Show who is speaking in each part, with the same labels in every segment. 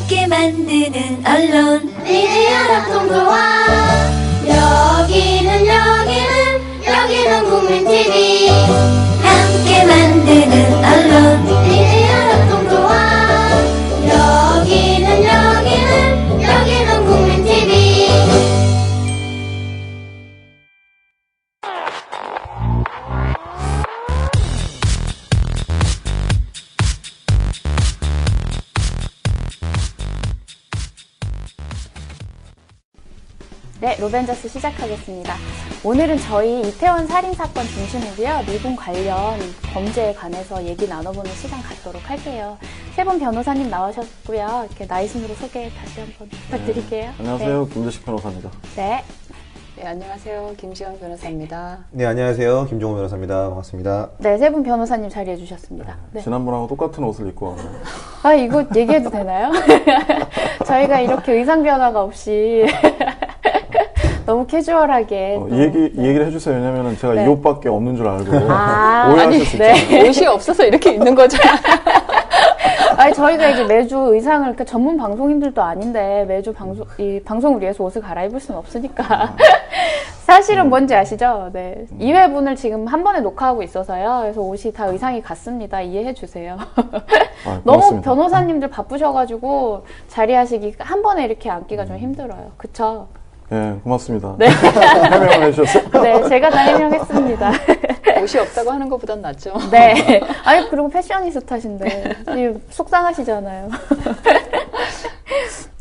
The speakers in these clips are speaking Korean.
Speaker 1: 함께 만드는 언론
Speaker 2: 미디어 합동조합. 여기는 국민TV.
Speaker 1: 함께 만드는 언론
Speaker 2: 미디어 합동조합. 여기는 국민TV.
Speaker 3: 네, 로벤져스 시작하겠습니다. 오늘은 저희 이태원 살인사건 중심으로요, 미군 관련 범죄에 관해서 얘기 나눠보는 시간 갖도록 할게요. 세 분 변호사님 나오셨고요. 이렇게 나이순으로 소개 다시 한번 부탁드릴게요.
Speaker 4: 안녕하세요. 김재식 변호사입니다.
Speaker 3: 네.
Speaker 5: 네, 안녕하세요. 김지영 변호사입니다.
Speaker 6: 네, 안녕하세요. 김종호 변호사입니다. 반갑습니다.
Speaker 3: 네, 세 분 변호사님 자리해 주셨습니다. 네.
Speaker 4: 지난번하고 똑같은 옷을 입고 왔네요.
Speaker 3: 아, 이거 얘기해도 되나요? 저희가 이렇게 의상 변화가 없이 너무 캐주얼하게.
Speaker 4: 이 얘기를 해주세요. 왜냐면은 제가
Speaker 3: 네.
Speaker 4: 이 옷밖에 없는 줄 알고
Speaker 3: 아,
Speaker 4: 오해하실 수
Speaker 3: 네.
Speaker 4: 있잖아요.
Speaker 5: 옷이 없어서 이렇게 입는 거잖아.
Speaker 3: 아니, 저희가 이제 매주 의상을, 이렇게 전문 방송인들도 아닌데, 매주 이 방송을 위해서 옷을 갈아입을 수는 없으니까. 사실은 뭔지 아시죠? 네. 2회분을 지금 한 번에 녹화하고 있어서요. 그래서 옷이 다 의상이 같습니다. 이해해주세요. 너무
Speaker 4: 고맙습니다.
Speaker 3: 변호사님들 바쁘셔가지고, 자리하시기, 한 번에 이렇게 앉기가 좀 힘들어요. 그쵸?
Speaker 4: 네, 고맙습니다.
Speaker 3: 네.
Speaker 4: 해명을 해주셨어요.
Speaker 3: 네, 제가 다 해명했습니다.
Speaker 5: 옷이 없다고 하는 것보단 낫죠.
Speaker 3: 네. 아니, 그리고 패셔니스타신데. 속상하시잖아요.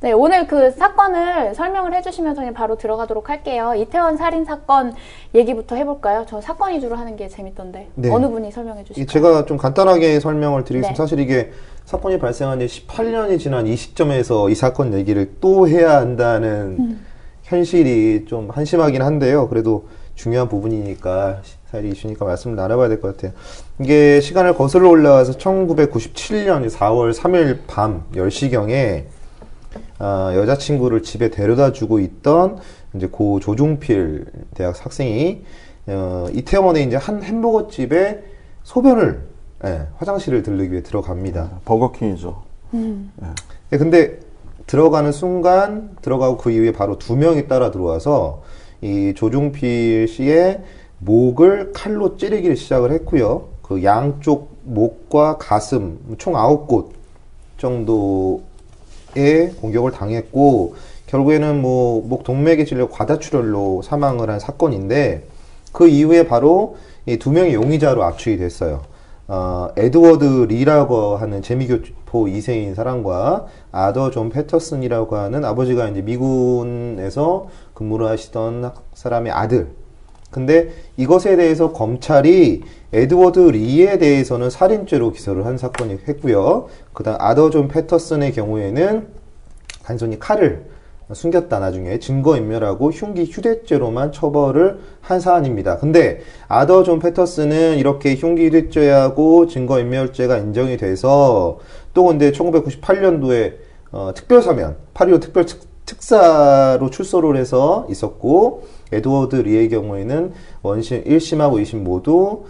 Speaker 3: 네, 오늘 그 사건을 설명을 해주시면서 그냥 바로 들어가도록 할게요. 이태원 살인사건 얘기부터 해볼까요? 저 사건 위주로 하는 게 재밌던데.
Speaker 6: 네.
Speaker 3: 어느 분이 설명해 주실까요?
Speaker 6: 제가 좀 간단하게 설명을 드리겠습니다.
Speaker 3: 네.
Speaker 6: 사실 이게 사건이 발생한 지 18년이 지난 이 시점에서 이 사건 얘기를 또 해야 한다는 현실이 좀 한심하긴 한데요. 그래도 중요한 부분이니까, 사실 이슈니까 말씀을 나눠봐야 될 것 같아요. 이게 시간을 거슬러 올라와서 1997년 4월 3일 밤 10시경에 여자친구를 집에 데려다 주고 있던 이제 고 조중필 대학 학생이 이태원에 이제 한 햄버거 집에 소변을, 화장실을 들르기 위해 들어갑니다.
Speaker 4: 버거킹이죠.
Speaker 6: 네, 근데 들어가는 순간 들어가고 그 이후에 바로 두 명이 따라 들어와서 이 조중필 씨의 목을 칼로 찌르기를 시작을 했고요. 그 양쪽 목과 가슴 총 9곳 정도의 공격을 당했고, 결국에는 뭐 목 동맥에 찔려 과다출혈로 사망을 한 사건인데, 그 이후에 바로 이 두 명의 용의자로 압축이 됐어요. 에드워드 리라고 하는 재미교포 2세인 사람과 아더 존 패터슨이라고 하는 아버지가 이제 미군에서 근무를 하시던 사람의 아들. 근데 이것에 대해서 검찰이 에드워드 리에 대해서는 살인죄로 기소를 한 사건이 했고요. 그다음 아더 존 패터슨의 경우에는 단순히 칼을 숨겼다 나중에 증거인멸하고 흉기 휴대죄로만 처벌을 한 사안입니다. 근데 아더 존 패터슨은 이렇게 흉기 휴대죄하고 증거인멸죄가 인정이 돼서 또 근데 1998년도에 특별사면 8.15 특별 특사로 출소를 해서 있었고, 에드워드 리의 경우에는 원심 1심하고 2심 모두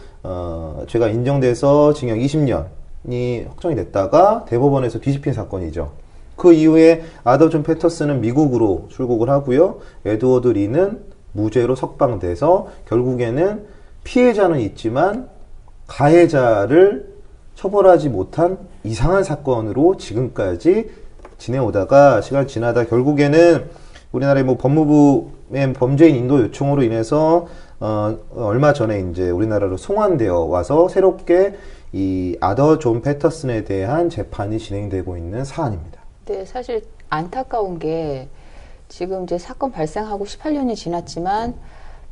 Speaker 6: 죄가 인정돼서 징역 20년이 확정이 됐다가 대법원에서 뒤집힌 사건이죠. 그 이후에 아더 존 패터슨은 미국으로 출국을 하고요. 에드워드 리는 무죄로 석방돼서 결국에는 피해자는 있지만 가해자를 처벌하지 못한 이상한 사건으로 지금까지 지내오다가 시간이 지나다 결국에는 우리나라의 뭐 법무부의 범죄인 인도 요청으로 인해서 얼마 전에 이제 우리나라로 송환되어 와서 새롭게 이 아더 존 패터슨에 대한 재판이 진행되고 있는 사안입니다.
Speaker 5: 네, 사실 안타까운 게 지금 이제 사건 발생하고 18년이 지났지만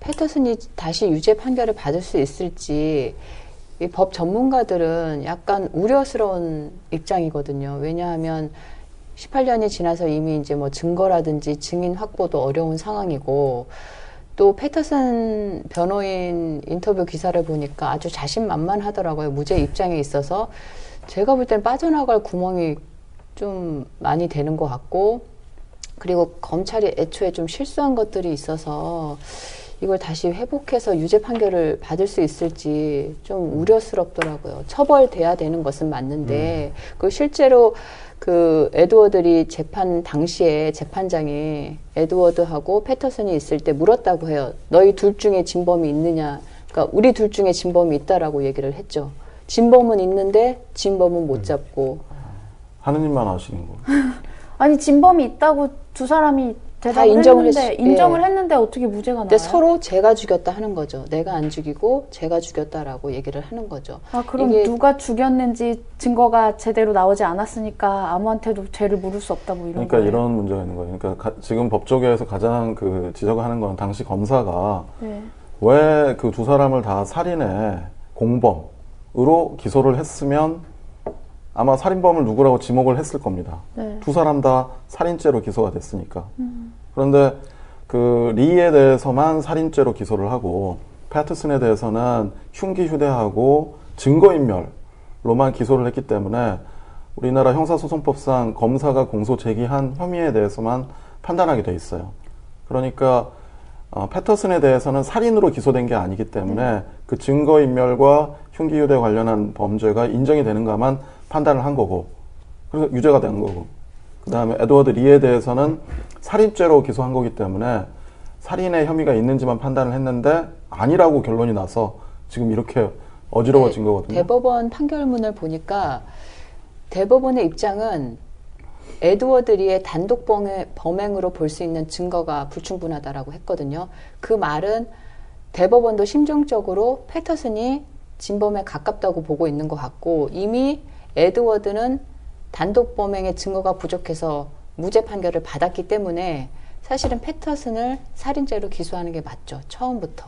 Speaker 5: 패터슨이 다시 유죄 판결을 받을 수 있을지 이 법 전문가들은 약간 우려스러운 입장이거든요. 왜냐하면 18년이 지나서 이미 이제 뭐 증거라든지 증인 확보도 어려운 상황이고, 또 패터슨 변호인 인터뷰 기사를 보니까 아주 자신만만하더라고요. 무죄 입장에 있어서. 제가 볼 땐 빠져나갈 구멍이 좀 많이 되는 것 같고, 그리고 검찰이 애초에 좀 실수한 것들이 있어서 이걸 다시 회복해서 유죄 판결을 받을 수 있을지 좀 우려스럽더라고요. 처벌돼야 되는 것은 맞는데, 그 실제로 그 에드워드리 재판 당시에 재판장이 에드워드하고 패터슨이 있을 때 물었다고 해요. 너희 둘 중에 진범이 있느냐? 그러니까 우리 둘 중에 진범이 있다라고 얘기를 했죠. 진범은 있는데 진범은 못 잡고.
Speaker 4: 하느님만 아시는 거.
Speaker 3: 아니 진범이 있다고 두 사람이 대답을
Speaker 5: 인정을
Speaker 3: 했는데
Speaker 5: 했-
Speaker 3: 인정을
Speaker 5: 예.
Speaker 3: 했는데 어떻게 무죄가 나와요?
Speaker 5: 근데 서로 제가 죽였다 하는 거죠. 내가 안 죽이고 제가 죽였다라고 얘기를 하는 거죠.
Speaker 3: 아 그럼
Speaker 5: 이게-
Speaker 3: 누가 죽였는지 증거가 제대로 나오지 않았으니까 아무한테도 죄를 물을 수 없다 뭐 이런
Speaker 4: 그러니까
Speaker 3: 거예요?
Speaker 4: 이런 문제가 있는 거예요. 그러니까 지금 법조계에서 가장 그 지적하는 건 당시 검사가
Speaker 3: 네.
Speaker 4: 왜 그 두 사람을 다 살인의 공범으로 기소를 했으면 아마 살인범을 누구라고 지목을 했을 겁니다.
Speaker 3: 네.
Speaker 4: 두 사람 다 살인죄로 기소가 됐으니까. 그런데 그 리에 대해서만 살인죄로 기소를 하고 패터슨에 대해서는 흉기 휴대하고 증거인멸로만 기소를 했기 때문에 우리나라 형사소송법상 검사가 공소 제기한 혐의에 대해서만 판단하게 돼 있어요. 그러니까 패터슨에 대해서는 살인으로 기소된 게 아니기 때문에 그 증거인멸과 흉기 휴대 관련한 범죄가 인정이 되는가만 판단을 한 거고, 그래서 유죄가 된 거고, 그 다음에 에드워드 리에 대해서는 살인죄로 기소한 거기 때문에 살인의 혐의가 있는지만 판단을 했는데 아니라고 결론이 나서 지금 이렇게 어지러워진 거거든요.
Speaker 5: 대법원 판결문을 보니까 대법원의 입장은 에드워드 리의 단독 범행으로 볼 수 있는 증거가 불충분하다라고 했거든요. 그 말은 대법원도 심정적으로 패터슨이 진범에 가깝다고 보고 있는 것 같고 이미 에드워드는 단독 범행의 증거가 부족해서 무죄 판결을 받았기 때문에 사실은 패터슨을 살인죄로 기소하는 게 맞죠. 처음부터.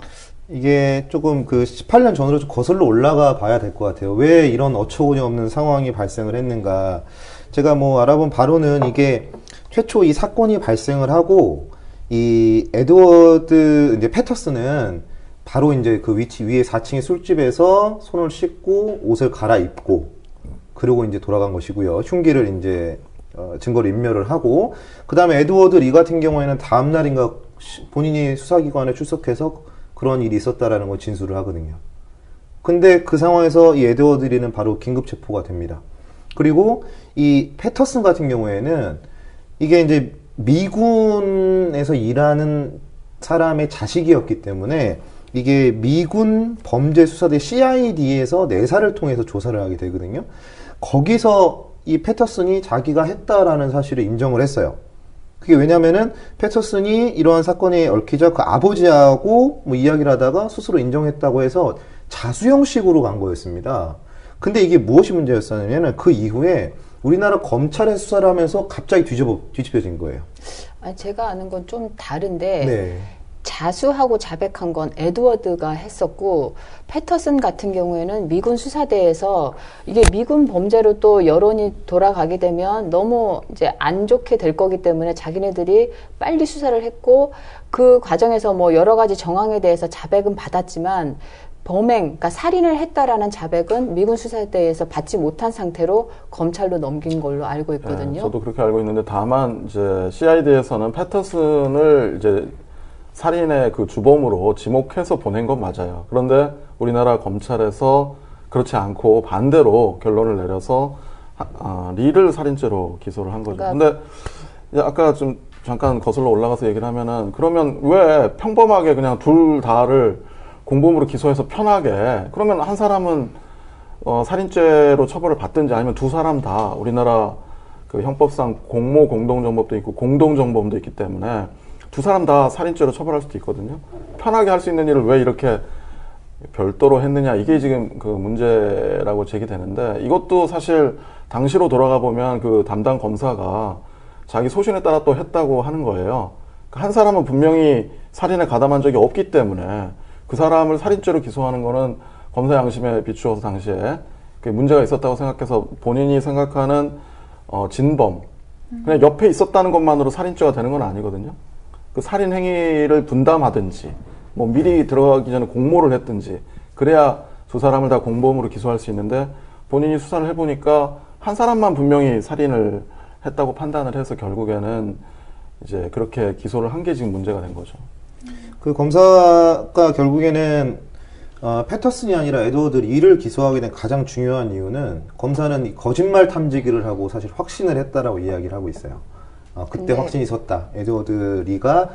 Speaker 6: 이게 조금 그 18년 전으로 좀 거슬러 올라가 봐야 될 것 같아요. 왜 이런 어처구니 없는 상황이 발생을 했는가. 제가 뭐 알아본 바로는 이게 최초 이 사건이 발생을 하고 이 에드워드 이제 패터슨은 바로 이제 그 위치 위에 4층의 술집에서 손을 씻고 옷을 갈아입고 그리고 이제 돌아간 것이고요. 흉기를 이제 증거를 인멸을 하고 그 다음에 에드워드 리 같은 경우에는 다음 날인가 본인이 수사기관에 출석해서 그런 일이 있었다라는 걸 진술을 하거든요. 근데 그 상황에서 이 에드워드 리는 바로 긴급 체포가 됩니다. 그리고 이 패터슨 같은 경우에는 이게 이제 미군에서 일하는 사람의 자식이었기 때문에 이게 미군 범죄수사대 CID에서 내사를 통해서 조사를 하게 되거든요. 거기서 이 패터슨이 자기가 했다라는 사실을 인정을 했어요. 그게 왜냐면은 패터슨이 이러한 사건에 얽히자 그 아버지하고 뭐 이야기를 하다가 스스로 인정했다고 해서 자수형식으로 간 거였습니다. 근데 이게 무엇이 문제였었냐면 그 이후에 우리나라 검찰의 수사를 하면서 갑자기 뒤집혀진 거예요.
Speaker 5: 아니, 제가 아는 건 좀 다른데
Speaker 6: 네.
Speaker 5: 자수하고 자백한 건 에드워드가 했었고 패터슨 같은 경우에는 미군 수사대에서 이게 미군 범죄로 또 여론이 돌아가게 되면 너무 이제 안 좋게 될 거기 때문에 자기네들이 빨리 수사를 했고 그 과정에서 뭐 여러 가지 정황에 대해서 자백은 받았지만 범행, 그러니까 살인을 했다라는 자백은 미군 수사대에서 받지 못한 상태로 검찰로 넘긴 걸로 알고 있거든요.
Speaker 4: 네, 저도 그렇게 알고 있는데 다만 이제 CID에서는 패터슨을 이제 살인의 그 주범으로 지목해서 보낸 건 맞아요. 그런데 우리나라 검찰에서 그렇지 않고 반대로 결론을 내려서 리를 살인죄로 기소를 한 거죠.
Speaker 5: 그러니까
Speaker 4: 근데 이제 아까 좀 잠깐 거슬러 올라가서 얘기를 하면은 그러면 왜 평범하게 그냥 둘 다를 공범으로 기소해서 편하게 그러면 한 사람은 살인죄로 처벌을 받든지 아니면 두 사람 다 우리나라 그 형법상 공모 공동정범도 있고 공동정범도 있기 때문에 두 사람 다 살인죄로 처벌할 수도 있거든요. 편하게 할 수 있는 일을 왜 이렇게 별도로 했느냐 이게 지금 그 문제라고 제기되는데 이것도 사실 당시로 돌아가 보면 그 담당 검사가 자기 소신에 따라 또 했다고 하는 거예요. 한 사람은 분명히 살인에 가담한 적이 없기 때문에 그 사람을 살인죄로 기소하는 거는 검사 양심에 비추어서 당시에 문제가 있었다고 생각해서 본인이 생각하는 진범 그냥 옆에 있었다는 것만으로 살인죄가 되는 건 아니거든요. 그 살인 행위를 분담하든지 뭐 미리 들어가기 전에 공모를 했든지 그래야 두 사람을 다 공범으로 기소할 수 있는데 본인이 수사를 해보니까 한 사람만 분명히 살인을 했다고 판단을 해서 결국에는 이제 그렇게 기소를 한 게 지금 문제가 된 거죠.
Speaker 6: 그 검사가 결국에는 패터슨이 아니라 에드워드 리를 기소하게 된 가장 중요한 이유는 검사는 이 거짓말 탐지기를 하고 사실 확신을 했다라고 이야기를 하고 있어요. 그때
Speaker 5: 근데-
Speaker 6: 확신이 섰다. 에드워드 리가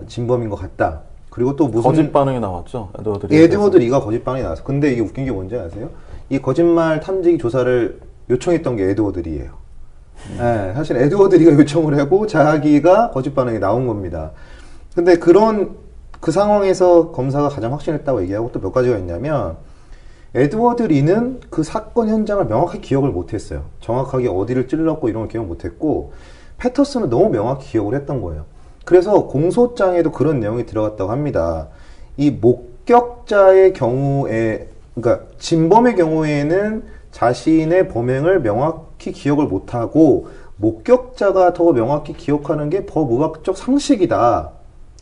Speaker 6: 진범인 것 같다. 그리고 또 무슨
Speaker 4: 거짓 반응이 나왔죠. 에드워드 리.
Speaker 6: 에드워드 리가 거짓 반응이 나왔어. 근데 이게 웃긴 게 뭔지 아세요? 이 거짓말 탐지기 조사를 요청했던 게 에드워드 리예요. 네, 사실 에드워드 리가 요청을 하고 자기가 거짓 반응이 나온 겁니다. 근데 그 상황에서 검사가 가장 확신했다고 얘기하고 또 몇 가지가 있냐면 에드워드 리는 그 사건 현장을 명확히 기억을 못했어요. 정확하게 어디를 찔렀고 이런 걸 기억 못했고 패터슨은 너무 명확히 기억을 했던 거예요. 그래서 공소장에도 그런 내용이 들어갔다고 합니다. 이 목격자의 경우에, 그러니까 진범의 경우에는 자신의 범행을 명확히 기억을 못하고 목격자가 더 명확히 기억하는 게 법의학적 상식이다.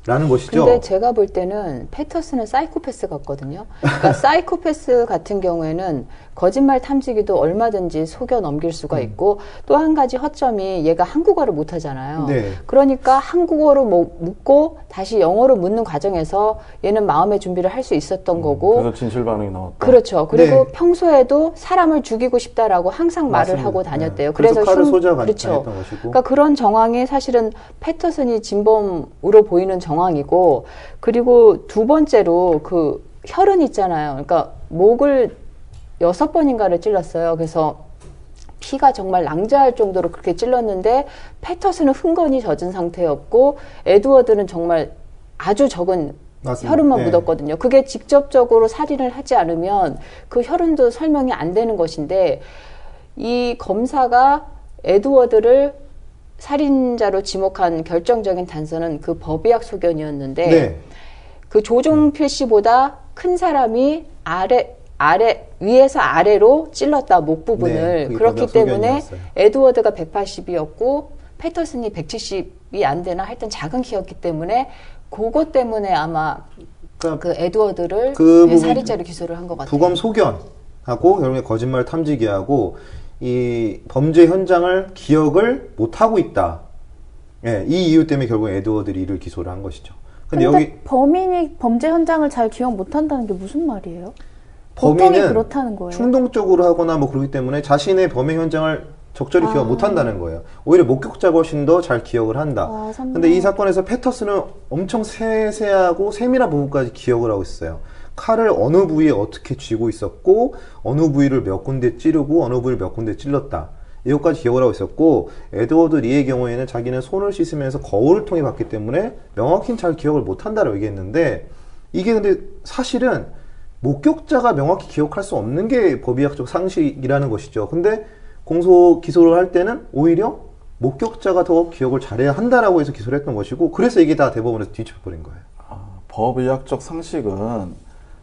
Speaker 6: 라는 것이죠.
Speaker 5: 근데 제가 볼 때는 패터슨은 사이코패스 같거든요. 그러니까 사이코패스 같은 경우에는 거짓말 탐지기도 얼마든지 속여 넘길 수가 있고 또 한 가지 허점이 얘가 한국어를 못 하잖아요.
Speaker 6: 네.
Speaker 5: 그러니까 한국어로 묻고 다시 영어로 묻는 과정에서 얘는 마음의 준비를 할 수 있었던 거고
Speaker 4: 그래서 진실 반응이 나왔다.
Speaker 5: 그렇죠. 그리고
Speaker 6: 네.
Speaker 5: 평소에도 사람을 죽이고 싶다라고 항상 말을
Speaker 6: 맞습니다.
Speaker 5: 하고 다녔대요.
Speaker 6: 네. 그래서 칼을 쏘자
Speaker 5: 그렇죠.
Speaker 6: 다녔던 것이고.
Speaker 5: 그러니까 그런 정황이 사실은 패터슨이 진범으로 보이는 정황이고, 그리고 두 번째로 그 혈흔 있잖아요. 그러니까 목을 6번인가를 찔렀어요. 그래서 피가 정말 낭자할 정도로 그렇게 찔렀는데 패터슨은 흥건히 젖은 상태였고 에드워드는 정말 아주 적은
Speaker 6: 맞습니다.
Speaker 5: 혈흔만
Speaker 6: 네.
Speaker 5: 묻었거든요. 그게 직접적으로 살인을 하지 않으면 그 혈흔도 설명이 안 되는 것인데 이 검사가 에드워드를 살인자로 지목한 결정적인 단서는 그 법의학 소견이었는데
Speaker 6: 네.
Speaker 5: 그 조종필 씨보다 큰 사람이 위에서 아래로 찔렀다, 목
Speaker 6: 네,
Speaker 5: 부분을.
Speaker 6: 그게
Speaker 5: 그렇기
Speaker 6: 법의학
Speaker 5: 때문에
Speaker 6: 소견이었어요.
Speaker 5: 에드워드가 180이었고 패터슨이 170이 안 되나 하여튼 작은 키였기 때문에 그것 때문에 아마
Speaker 6: 그러니까
Speaker 5: 그 에드워드를
Speaker 6: 그 부분-
Speaker 5: 살인죄로 기소를 한 것 같아요.
Speaker 6: 부검 소견하고 결국에 거짓말 탐지기하고 이 범죄 현장을 기억을 못 하고 있다. 예, 이 이유 때문에 결국 에드워드 리를 기소를 한 것이죠. 근데 여기
Speaker 3: 범인이 범죄 현장을 잘 기억 못한다는 게 무슨 말이에요? 보통이
Speaker 6: 범인은
Speaker 3: 그렇다는 거예요.
Speaker 6: 충동적으로 하거나 뭐 그렇기 때문에 자신의 범행 현장을 적절히 기억 못 한다는 거예요. 오히려 목격자가 훨씬 더 잘 기억을 한다. 근데 이 사건에서 패터슨은 엄청 세세하고 세밀한 부분까지 기억을 하고 있어요. 칼을 어느 부위에 어떻게 쥐고 있었고 어느 부위를 몇 군데 찌르고 어느 부위를 몇 군데 찔렀다. 이것까지 기억을 하고 있었고 에드워드 리의 경우에는 자기는 손을 씻으면서 거울을 통해 봤기 때문에 명확히 잘 기억을 못한다고 얘기했는데 이게 근데 사실은 목격자가 명확히 기억할 수 없는 게 법의학적 상식이라는 것이죠. 근데 공소 기소를 할 때는 오히려 목격자가 더 기억을 잘해야 한다라고 해서 기소를 했던 것이고 그래서 이게 다 대법원에서 뒤집혀버린 거예요.
Speaker 4: 법의학적 상식은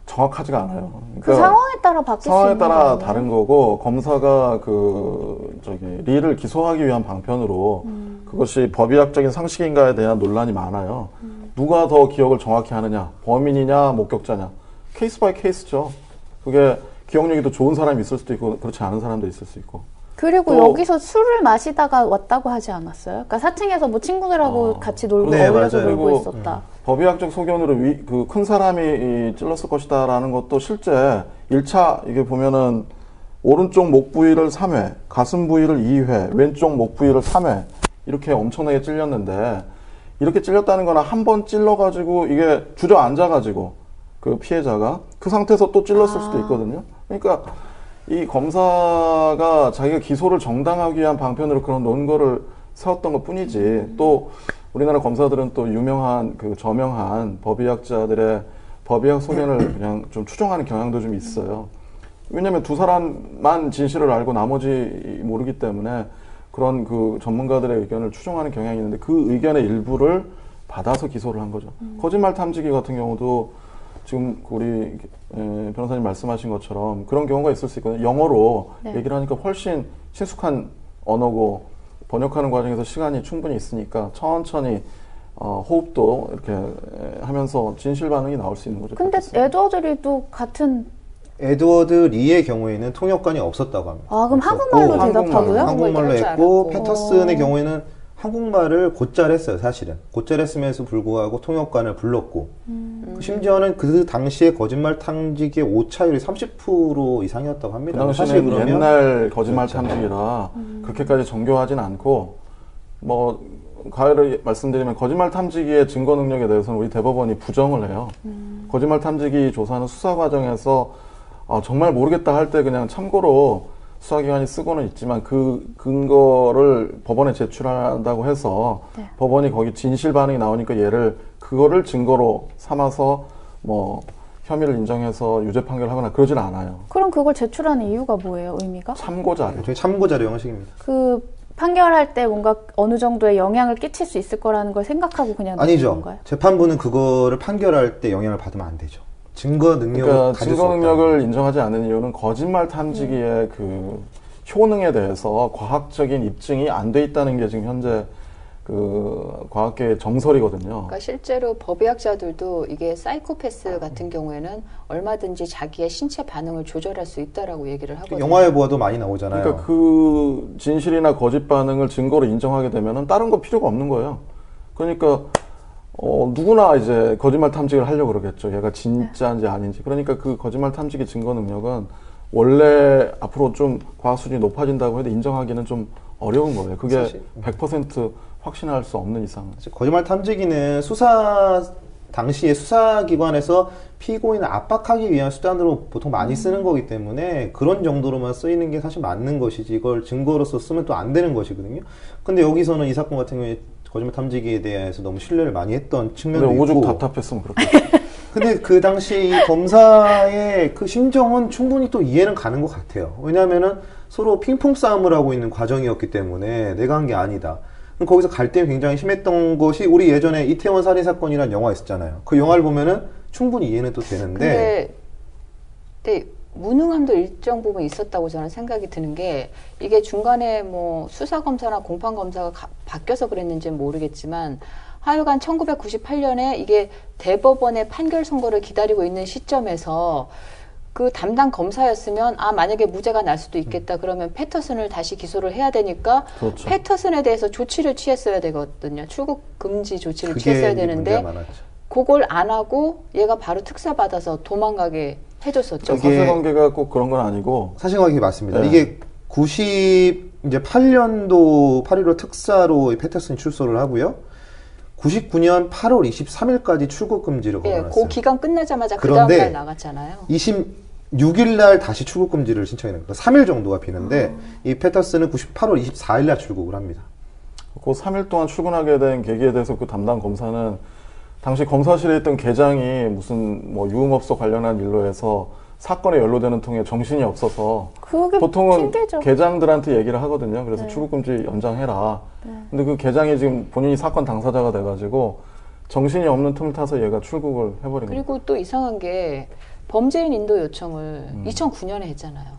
Speaker 4: 정확하지가 않아요.
Speaker 3: 그 상황에 따라 바뀔 수
Speaker 4: 상황에
Speaker 3: 있는
Speaker 4: 따라
Speaker 3: 거 아니에요?
Speaker 4: 다른 거고 검사가 리를 기소하기 위한 방편으로 그것이 법의학적인 상식인가에 대한 논란이 많아요. 누가 더 기억을 정확히 하느냐, 범인이냐, 목격자냐, 케이스 바이 케이스죠. 그게 기억력이 더 좋은 사람이 있을 수도 있고 그렇지 않은 사람도 있을 수 있고.
Speaker 3: 그리고
Speaker 4: 또-
Speaker 3: 여기서 술을 마시다가 왔다고 하지 않았어요? 그러니까 4층에서 뭐 친구들하고 같이 놀고
Speaker 6: 네,
Speaker 3: 어울려서
Speaker 6: 맞아요.
Speaker 3: 놀고
Speaker 4: 그리고
Speaker 3: 있었다.
Speaker 4: 법의학적 소견으로 그 큰 사람이 찔렀을 것이다라는 것도 실제 1차 이게 보면은 오른쪽 목 부위를 3회, 가슴 부위를 2회, 왼쪽 목 부위를 3회 이렇게 엄청나게 찔렸는데 이렇게 찔렸다는 거는 한 번 찔러가지고 이게 주저앉아가지고 그 피해자가 그 상태에서 또 찔렀을 수도 있거든요. 그러니까 이 검사가 자기가 기소를 정당하기 위한 방편으로 그런 논거를 세웠던 것 뿐이지 또 우리나라 검사들은 또 유명한 그 저명한 법의학자들의 법의학 소견을 그냥 좀 추종하는 경향도 좀 있어요. 왜냐하면 두 사람만 진실을 알고 나머지 모르기 때문에 그런 그 전문가들의 의견을 추종하는 경향이 있는데 그 의견의 일부를 받아서 기소를 한 거죠. 거짓말 탐지기 같은 경우도 지금 우리 변호사님 말씀하신 것처럼 그런 경우가 있을 수 있거든요. 영어로
Speaker 3: 네.
Speaker 4: 얘기를 하니까 훨씬 친숙한 언어고 번역하는 과정에서 시간이 충분히 있으니까 천천히 호흡도 이렇게 하면서 진실 반응이 나올 수 있는 거죠.
Speaker 3: 근데
Speaker 4: 그렇게
Speaker 3: 에드워드 리도 같은
Speaker 6: 에드워드 리의 경우에는 통역관이 없었다고 합니다.
Speaker 3: 아 그럼
Speaker 6: 없었고,
Speaker 3: 한국말로 대답하고요?
Speaker 5: 한국말
Speaker 6: 한국말로
Speaker 5: 할줄
Speaker 6: 했고
Speaker 5: 알았고.
Speaker 6: 패터슨의 경우에는 한국말을 곧잘 했어요, 사실은. 곧잘 했음에도 불구하고 통역관을 불렀고, 심지어는 그 당시에 거짓말 탐지기의 오차율이 30% 이상이었다고
Speaker 4: 그
Speaker 6: 합니다.
Speaker 4: 당시에는 옛날 거짓말 탐지기라 그렇게까지 정교하진 않고, 뭐, 가해를 말씀드리면 거짓말 탐지기의 증거 능력에 대해서는 우리 대법원이 부정을 해요. 거짓말 탐지기 조사는 수사 과정에서 정말 모르겠다 할 때 그냥 참고로 수사기관이 쓰고는 있지만 그 근거를 법원에 제출한다고 해서
Speaker 3: 네.
Speaker 4: 법원이 거기 진실 반응이 나오니까 얘를 그거를 증거로 삼아서 뭐 혐의를 인정해서 유죄 판결하거나 그러진 않아요.
Speaker 3: 그럼 그걸 제출하는 이유가 뭐예요, 의미가?
Speaker 4: 참고 자료.
Speaker 6: 저희 참고 자료 형식입니다.
Speaker 3: 그 판결할 때 뭔가 어느 정도의 영향을 끼칠 수 있을 거라는 걸 생각하고 그냥 넣는
Speaker 6: 아니죠.
Speaker 3: 건가요?
Speaker 6: 재판부는 그거를 판결할 때 영향을 받으면 안 되죠. 증거 능력을
Speaker 4: 그러니까
Speaker 6: 가질
Speaker 4: 증거
Speaker 6: 수 없다.
Speaker 4: 능력을 인정하지 않는 이유는 거짓말 탐지기의 그 효능에 대해서 과학적인 입증이 안 돼 있다는 게 지금 현재 그 과학계의 정설이거든요.
Speaker 5: 그러니까 실제로 법의학자들도 이게 사이코패스 같은 경우에는 얼마든지 자기의 신체 반응을 조절할 수 있다라고 얘기를 하거든요.
Speaker 6: 영화에 보아도 많이 나오잖아요.
Speaker 4: 그러니까 그 진실이나 거짓 반응을 증거로 인정하게 되면은 다른 거 필요가 없는 거예요. 그러니까 누구나 이제 거짓말 탐지기를 하려고 그러겠죠. 얘가 진짜인지 아닌지. 그러니까 그 거짓말 탐지기 증거 능력은 원래 앞으로 좀 과학 수준이 높아진다고 해도 인정하기는 좀 어려운 거예요. 그게
Speaker 6: 사실.
Speaker 4: 100% 확신할 수 없는 이상.
Speaker 6: 거짓말 탐지기는 수사 당시에 수사기관에서 피고인을 압박하기 위한 수단으로 보통 많이 쓰는 거기 때문에 그런 정도로만 쓰이는 게 사실 맞는 것이지 이걸 증거로서 쓰면 또 안 되는 것이거든요. 근데 여기서는 이 사건 같은 경우에 거짓말 탐지기에 대해서 너무 신뢰를 많이 했던 측면도
Speaker 4: 근데
Speaker 6: 있고
Speaker 4: 오죽 답답했으면 그렇게.
Speaker 6: 근데 그 당시 이 검사의 그 심정은 충분히 또 이해는 가는 것 같아요. 왜냐하면은 서로 핑퐁 싸움을 하고 있는 과정이었기 때문에 내가 한 게 아니다. 그럼 거기서 갈등이 굉장히 심했던 것이 우리 예전에 이태원 살인 사건이라는 영화 있었잖아요. 그 영화를 보면은 충분히 이해는 또 되는데.
Speaker 5: 근데 무능함도 일정 부분 있었다고 저는 생각이 드는 게 이게 중간에 뭐 수사검사나 공판검사가 바뀌어서 그랬는지는 모르겠지만 하여간 1998년에 이게 대법원의 판결 선고를 기다리고 있는 시점에서 그 담당 검사였으면 만약에 무죄가 날 수도 있겠다 그러면 패터슨을 다시 기소를 해야 되니까
Speaker 4: 그렇죠.
Speaker 5: 패터슨에 대해서 조치를 취했어야 되거든요. 출국 금지 조치를
Speaker 6: 그게
Speaker 5: 취했어야 되는데
Speaker 6: 문제가 많았죠.
Speaker 5: 그걸 안 하고 얘가 바로 특사 받아서 도망가게 해줬었죠.
Speaker 4: 사실관계가 꼭 그런 건 아니고.
Speaker 6: 사실관계 맞습니다.
Speaker 4: 네.
Speaker 6: 이게 98년도 8.15 특사로 패터슨이 출소를 하고요. 99년 8월 23일까지 출국 금지를 걸어놨어요.
Speaker 5: 그 기간 끝나자마자 그
Speaker 6: 그런데
Speaker 5: 다음날 나갔잖아요.
Speaker 6: 26일 날 다시 출국 금지를 신청했는 거예요. 3일 정도가 비는데 이 패터슨은 8월 24일 날 출국을 합니다.
Speaker 4: 그 3일 동안 출근하게 된 계기에 대해서 그 담당 검사는 당시 검사실에 있던 계장이 무슨 뭐 유흥업소 관련한 일로 해서 사건에 연루되는 통에 정신이 없어서
Speaker 3: 그게
Speaker 4: 보통은
Speaker 3: 핑계죠.
Speaker 4: 계장들한테 얘기를 하거든요. 그래서 출국금지 연장해라. 근데 그 계장이 지금 본인이 사건 당사자가 돼가지고 정신이 없는 틈을 타서 얘가 출국을 해버린 거예요.
Speaker 5: 그리고 또 이상한 게 범죄인 인도 요청을 2009년에 했잖아요.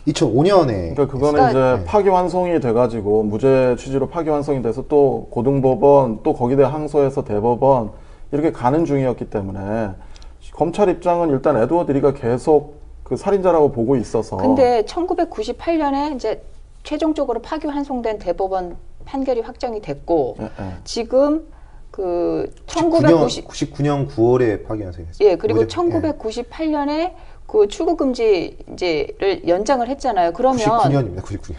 Speaker 6: 2005년에
Speaker 4: 그러니까 그거는
Speaker 5: 그러니까
Speaker 4: 이제 파기환송이 돼가지고 무죄 취지로 파기환송이 돼서 또 고등법원 또 거기에 항소해서 대법원 이렇게 가는 중이었기 때문에 검찰 입장은 일단 에드워드 리가 계속 그 살인자라고 보고 있어서.
Speaker 5: 근데 1998년에 이제 최종적으로 파기환송된 대법원 판결이 확정이 됐고 지금 그
Speaker 6: 99년 9월에 파기환송이 됐어요.
Speaker 5: 예, 그리고 1998년에 그 출국금지제를 연장을 했잖아요. 그러면
Speaker 6: 99년입니다. 99년.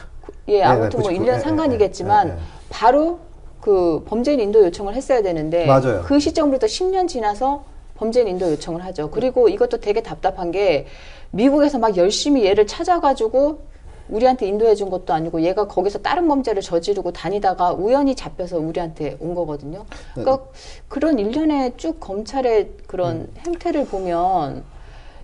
Speaker 5: 예, 아무튼 뭐
Speaker 6: 99,
Speaker 5: 1년 상관이겠지만 바로 그 범죄인 인도 요청을 했어야 되는데
Speaker 6: 맞아요.
Speaker 5: 그 시점으로부터 10년 지나서 범죄인 인도 요청을 하죠. 그리고 이것도 되게 답답한 게 미국에서 막 열심히 얘를 찾아가지고 우리한테 인도해 준 것도 아니고 얘가 거기서 다른 범죄를 저지르고 다니다가 우연히 잡혀서 우리한테 온 거거든요. 그러니까 그런 일련의 쭉 검찰의 그런 행태를 보면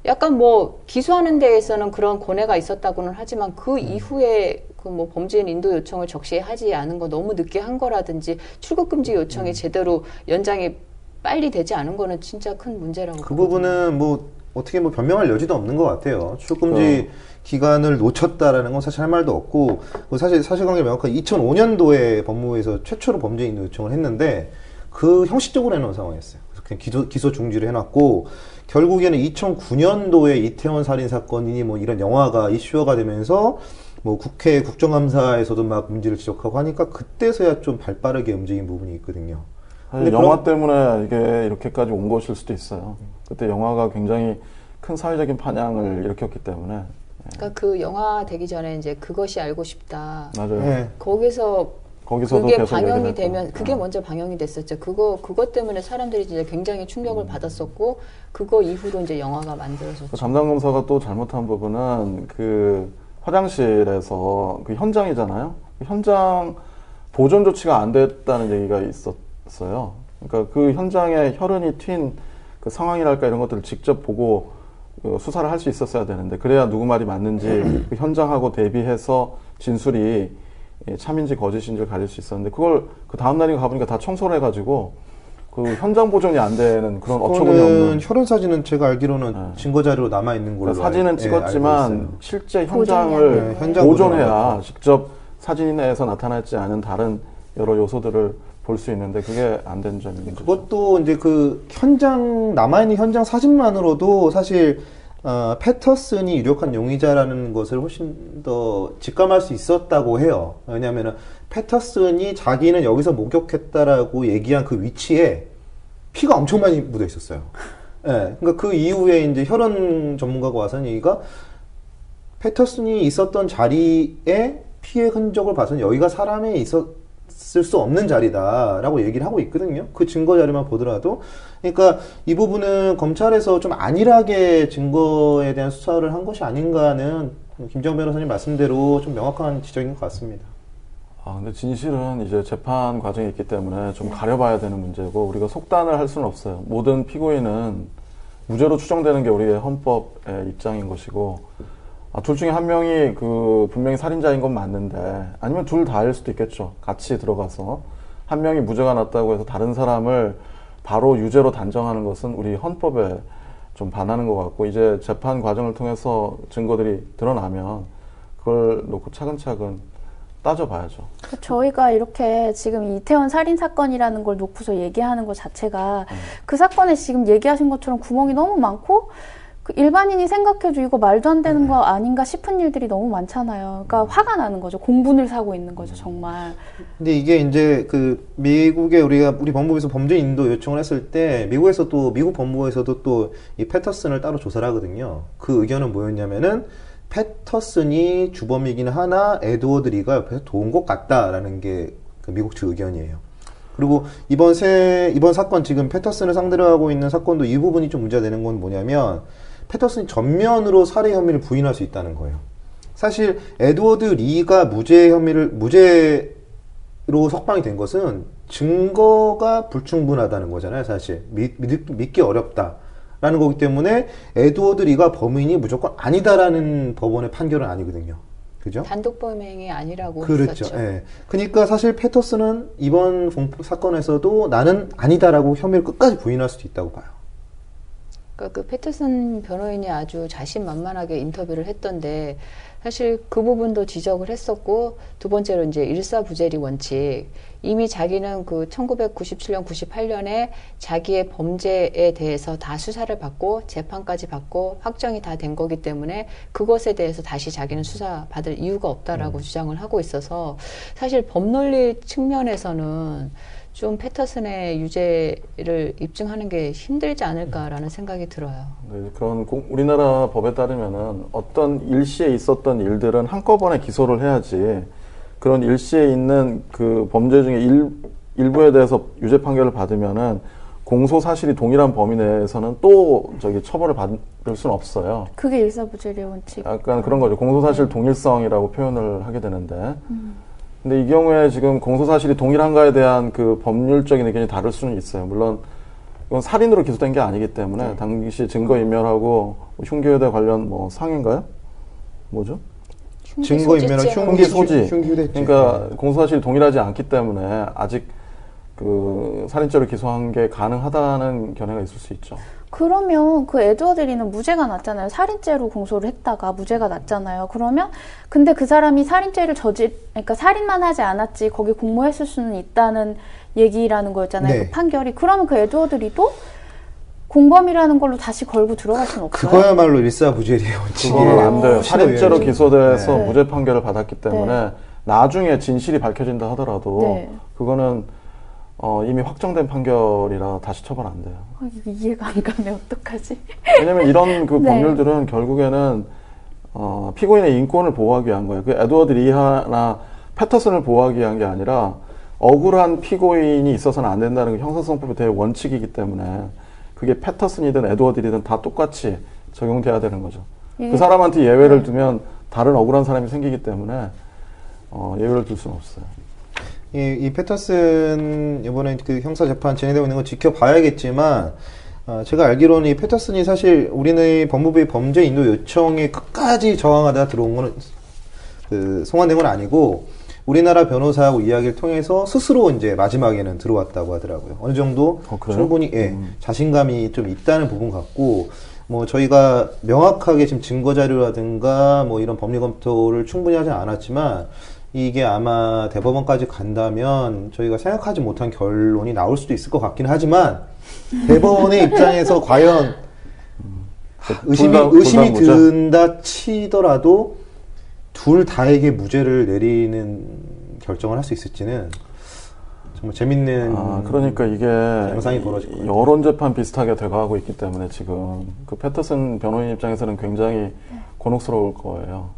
Speaker 5: 약간 뭐 기소하는 데에서는 그런 고뇌가 있었다고는 하지만 그 이후에 그 뭐 범죄인 인도 요청을 적시하지 않은 거 너무 늦게 한 거라든지 출국 금지 요청이 제대로 연장이 빨리 되지 않은 거는 진짜 큰 문제라고.
Speaker 6: 그 부분은 뭐 어떻게 뭐 변명할 여지도 없는 것 같아요. 출국금지 기간을 놓쳤다라는 건 사실 할 말도 없고 사실 사실관계 명확한 2005년도에 법무부에서 최초로 범죄인 인도 요청을 했는데 그 형식적으로 해놓은 상황이었어요. 그래서 그냥 기소 중지를 해놨고 결국에는 2009년도에 이태원 살인 사건이니 뭐 이런 영화가 이슈화가 되면서 뭐 국회 국정감사에서도 막 문제를 지적하고 하니까 그때서야 좀 발빠르게 움직인 부분이 있거든요.
Speaker 4: 사실 영화 때문에 이게 이렇게까지 온 것일 수도 있어요. 그때 영화가 굉장히 큰 사회적인 반향을 일으켰기 때문에.
Speaker 5: 그러니까 그 영화 되기 전에 이제 그것이 알고 싶다.
Speaker 4: 맞아요.
Speaker 6: 네.
Speaker 5: 거기서도
Speaker 4: 그게
Speaker 5: 방영이 되면 그게 먼저 방영이 됐었죠. 그것 때문에 사람들이 이제 굉장히 충격을 받았었고 그거 이후로 이제 영화가 만들어졌죠.
Speaker 4: 그 담당 검사가 또 잘못한 부분은 그 화장실에서 그 현장이잖아요. 그 현장 보존 조치가 안 됐다는 얘기가 있었어요. 그러니까 그 현장에 혈흔이 튄 그 상황이랄까 이런 것들을 직접 보고 수사를 할 수 있었어야 되는데 그래야 누구 말이 맞는지 그 현장하고 대비해서 진술이 참인지 거짓인지를 가릴 수 있었는데 그걸 그 다음 날에 가보니까 다 청소를 해가지고 그 현장 보존이 안 되는 그런 어처구니 없는
Speaker 6: 혈흔 사진은 제가 알기로는 증거 자료로 남아 있는 걸로
Speaker 4: 사진은 찍었지만 실제 현장을
Speaker 6: 현장
Speaker 4: 보존해야 직접 사진에서 나타나지 않은 다른 여러 요소들을 볼 수 있는데 그게 안 된 점이 문제죠.
Speaker 6: 그것도 이제 그 현장 남아있는 현장 사진만으로도 사실 패터슨이 유력한 용의자라는 것을 훨씬 더 직감할 수 있었다고 해요. 왜냐하면 패터슨이 자기는 여기서 목격했다라고 얘기한 그 위치에 피가 엄청 많이 묻어 있었어요. 예, 그러니까 그 이후에 이제 혈흔 전문가가 와서는 얘기가 패터슨이 있었던 자리에 피의 흔적을 봐서는 여기가 사람이 있었을 수 없는 자리다라고 얘기를 하고 있거든요. 그 증거 자료만 보더라도. 그러니까 이 부분은 검찰에서 좀 안일하게 증거에 대한 수사를 한 것이 아닌가 하는 김정 변호사님 말씀대로 좀 명확한 지적인 것 같습니다.
Speaker 4: 근데 진실은 이제 재판 과정이 있기 때문에 좀 가려봐야 되는 문제고 우리가 속단을 할 수는 없어요. 모든 피고인은 무죄로 추정되는 게 우리의 헌법의 입장인 것이고 둘 중에 한 명이 그 분명히 살인자인 건 맞는데 아니면 둘 다일 수도 있겠죠. 같이 들어가서 한 명이 무죄가 났다고 해서 다른 사람을 바로 유죄로 단정하는 것은 우리 헌법에 좀 반하는 것 같고 이제 재판 과정을 통해서 증거들이 드러나면 그걸 놓고 차근차근 따져봐야죠.
Speaker 3: 저희가 이렇게 지금 이태원 살인 사건이라는 걸 놓고서 얘기하는 것 자체가 그 사건에 지금 얘기하신 것처럼 구멍이 너무 많고 그 일반인이 생각해도 이거 말도 안 되는 거 아닌가 싶은 일들이 너무 많잖아요. 그러니까 화가 나는 거죠. 공분을 사고 있는 거죠, 정말.
Speaker 6: 근데 이게 이제 그 미국의 우리 법무부에서 범죄 인도 요청을 했을 때 미국 법무부에서도 또 이 패터슨을 따로 조사를 하거든요. 그 의견은 뭐였냐면은 패터슨이 주범이긴 하나 에드워드 리가 옆에서 도운 것 같다라는 게 그 미국 측 의견이에요. 그리고 이번 사건 지금 패터슨을 상대로 하고 있는 사건도 이 부분이 좀 문제가 되는 건 뭐냐면 패터슨이 전면으로 살해 혐의를 부인할 수 있다는 거예요. 사실 에드워드 리가 무죄로 석방이 된 것은 증거가 불충분하다는 거잖아요. 사실 믿기 어렵다라는 거기 때문에 에드워드 리가 범인이 무조건 아니다라는 법원의 판결은 아니거든요. 그죠?
Speaker 5: 단독 범행이 아니라고
Speaker 6: 그렇죠.
Speaker 5: 했었죠.
Speaker 6: 예. 그러니까 사실 패터슨은 이번 사건에서도 나는 아니다라고 혐의를 끝까지 부인할 수도 있다고 봐요.
Speaker 5: 그러니까 그 패터슨 변호인이 아주 자신만만하게 인터뷰를 했던데 사실 그 부분도 지적을 했었고 두 번째로 이제 일사부재리 원칙 이미 자기는 그 1997년 98년에 자기의 범죄에 대해서 다 수사를 받고 재판까지 받고 확정이 다 된 거기 때문에 그것에 대해서 다시 자기는 수사받을 이유가 없다라고 주장을 하고 있어서 사실 법논리 측면에서는 좀 패터슨의 유죄를 입증하는 게 힘들지 않을까라는 생각이 들어요.
Speaker 4: 네, 그런 우리나라 법에 따르면은 어떤 일시에 있었던 일들은 한꺼번에 기소를 해야지 그런 일시에 있는 그 범죄 중에 일부에 대해서 유죄 판결을 받으면은 공소 사실이 동일한 범위 내에서는 또 처벌을 받을 수는 없어요.
Speaker 3: 그게 일사부재리 원칙.
Speaker 4: 약간 그런 거죠. 공소 사실 동일성이라고 표현을 하게 되는데. 근데 이 경우에 지금 공소사실이 동일한가에 대한 그 법률적인 의견이 다를 수는 있어요. 물론 이건 살인으로 기소된 게 아니기 때문에 당시 증거인멸하고 흉기유대 관련 상해인가요? 뭐죠?
Speaker 6: 증거인멸하고
Speaker 4: 흉기 소지.
Speaker 6: 흉기유대.
Speaker 4: 그러니까 공소사실이 동일하지 않기 때문에 아직 그 살인죄로 기소한 게 가능하다는 견해가 있을 수 있죠.
Speaker 3: 그러면 그 에드워드 리는 무죄가 났잖아요. 살인죄로 공소를 했다가 무죄가 났잖아요. 그러면 근데 그 사람이 살인죄를 그러니까 살인만 하지 않았지 거기 공모했을 수는 있다는 얘기라는 거였잖아요.
Speaker 6: 네.
Speaker 3: 그 판결이. 그러면 그 에드워드 리도 공범이라는 걸로 다시 걸고 들어갈 수는 없어요.
Speaker 6: 그거야말로 일사부재리의 원칙이에요.
Speaker 4: 그거는 안 돼요.
Speaker 6: 훨씬
Speaker 4: 살인죄로
Speaker 6: 의외죠.
Speaker 4: 기소돼서
Speaker 3: 네.
Speaker 4: 무죄 판결을 받았기 때문에
Speaker 3: 네.
Speaker 4: 나중에 진실이 밝혀진다 하더라도
Speaker 3: 네.
Speaker 4: 그거는 이미 확정된 판결이라 다시 처벌 안 돼요.
Speaker 3: 이거 이해가 안 가네. 어떡하지?
Speaker 4: 왜냐면 이런 그
Speaker 3: 네.
Speaker 4: 법률들은 결국에는 피고인의 인권을 보호하기 위한 거예요. 그 에드워드 리하나 패터슨을 보호하기 위한 게 아니라 억울한 피고인이 있어서는 안 된다는 게 형사소송법의 대원칙이기 때문에 그게 패터슨이든 에드워드리든 다 똑같이 적용돼야 되는 거죠. 그 사람한테 예외를 두면 다른 억울한 사람이 생기기 때문에 예외를 둘 수는 없어요.
Speaker 6: 이 패터슨 이번에 그 형사 재판 진행되고 있는 거 지켜봐야겠지만 제가 알기로는 이 패터슨이 사실 우리는 법무부의 범죄 인도 요청에 끝까지 저항하다 들어온 거는 송환된 건 아니고 우리나라 변호사하고 이야기를 통해서 스스로 이제 마지막에는 들어왔다고 하더라고요. 어느 정도
Speaker 4: 그래요?
Speaker 6: 충분히 자신감이 좀 있다는 부분 같고 뭐 저희가 명확하게 지금 증거 자료라든가 뭐 이런 법리 검토를 충분히 하지 않았지만 이게 아마 대법원까지 간다면 저희가 생각하지 못한 결론이 나올 수도 있을 것 같긴 하지만 대법원의 입장에서 과연 의심이
Speaker 4: 무죄?
Speaker 6: 든다 치더라도 둘 다에게 무죄를 내리는 결정을 할 수 있을지는 정말 재밌는
Speaker 4: 그러니까 이게
Speaker 6: 양상이 벌어질 거예요.
Speaker 4: 여론 재판 비슷하게 돼가고 있기 때문에 지금 그 패터슨 변호인 입장에서는 굉장히 곤혹스러울 거예요.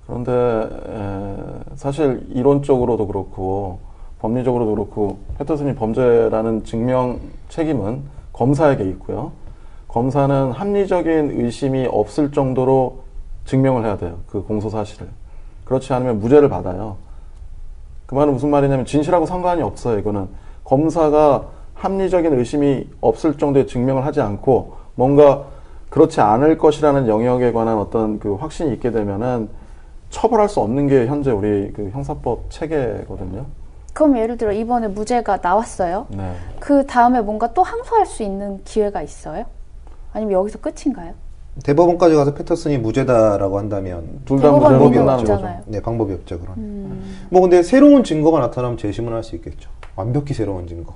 Speaker 4: 그런데 사실 이론적으로도 그렇고 법리적으로도 그렇고 패터슨이 범죄라는 증명 책임은 검사에게 있고요. 검사는 합리적인 의심이 없을 정도로 증명을 해야 돼요. 그 공소 사실을. 그렇지 않으면 무죄를 받아요. 그 말은 무슨 말이냐면 진실하고 상관이 없어요. 이거는 검사가 합리적인 의심이 없을 정도의 증명을 하지 않고 뭔가 그렇지 않을 것이라는 영역에 관한 어떤 그 확신이 있게 되면은 처벌할 수 없는 게 현재 우리 그 형사법 체계거든요.
Speaker 3: 그럼 예를 들어 이번에 무죄가 나왔어요.
Speaker 4: 네.
Speaker 3: 그 다음에 뭔가 또 항소할 수 있는 기회가 있어요? 아니면 여기서 끝인가요?
Speaker 6: 대법원까지 가서 패터슨이 무죄다라고 한다면
Speaker 4: 둘 다
Speaker 3: 대법원
Speaker 4: 무죄로
Speaker 3: 의미가
Speaker 4: 끝나는 거죠.
Speaker 3: 없잖아요.
Speaker 6: 네, 방법이 없죠, 그런. 뭐 근데 새로운 증거가 나타나면 재심을 할 수 있겠죠. 완벽히 새로운 증거.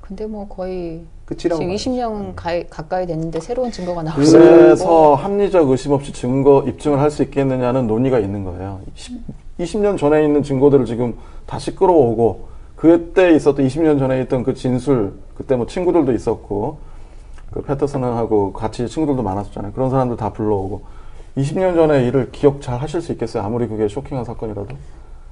Speaker 5: 근데 뭐 거의
Speaker 6: 끝이라고
Speaker 5: 지금
Speaker 6: 봐야죠.
Speaker 5: 20년 가까이 됐는데 새로운 증거가 나올 수 없고
Speaker 4: 그래서 합리적 의심 없이 입증을 할 수 있겠느냐는 논의가 있는 거예요. 20년 전에 있는 증거들을 지금 다시 끌어오고 그때 있었던 20년 전에 있던 그 진술, 그때 뭐 친구들도 있었고 그 패터슨하고 같이 친구들도 많았었잖아요. 그런 사람들 다 불러오고 20년 전에 일을 기억 잘 하실 수 있겠어요? 아무리 그게 쇼킹한 사건이라도.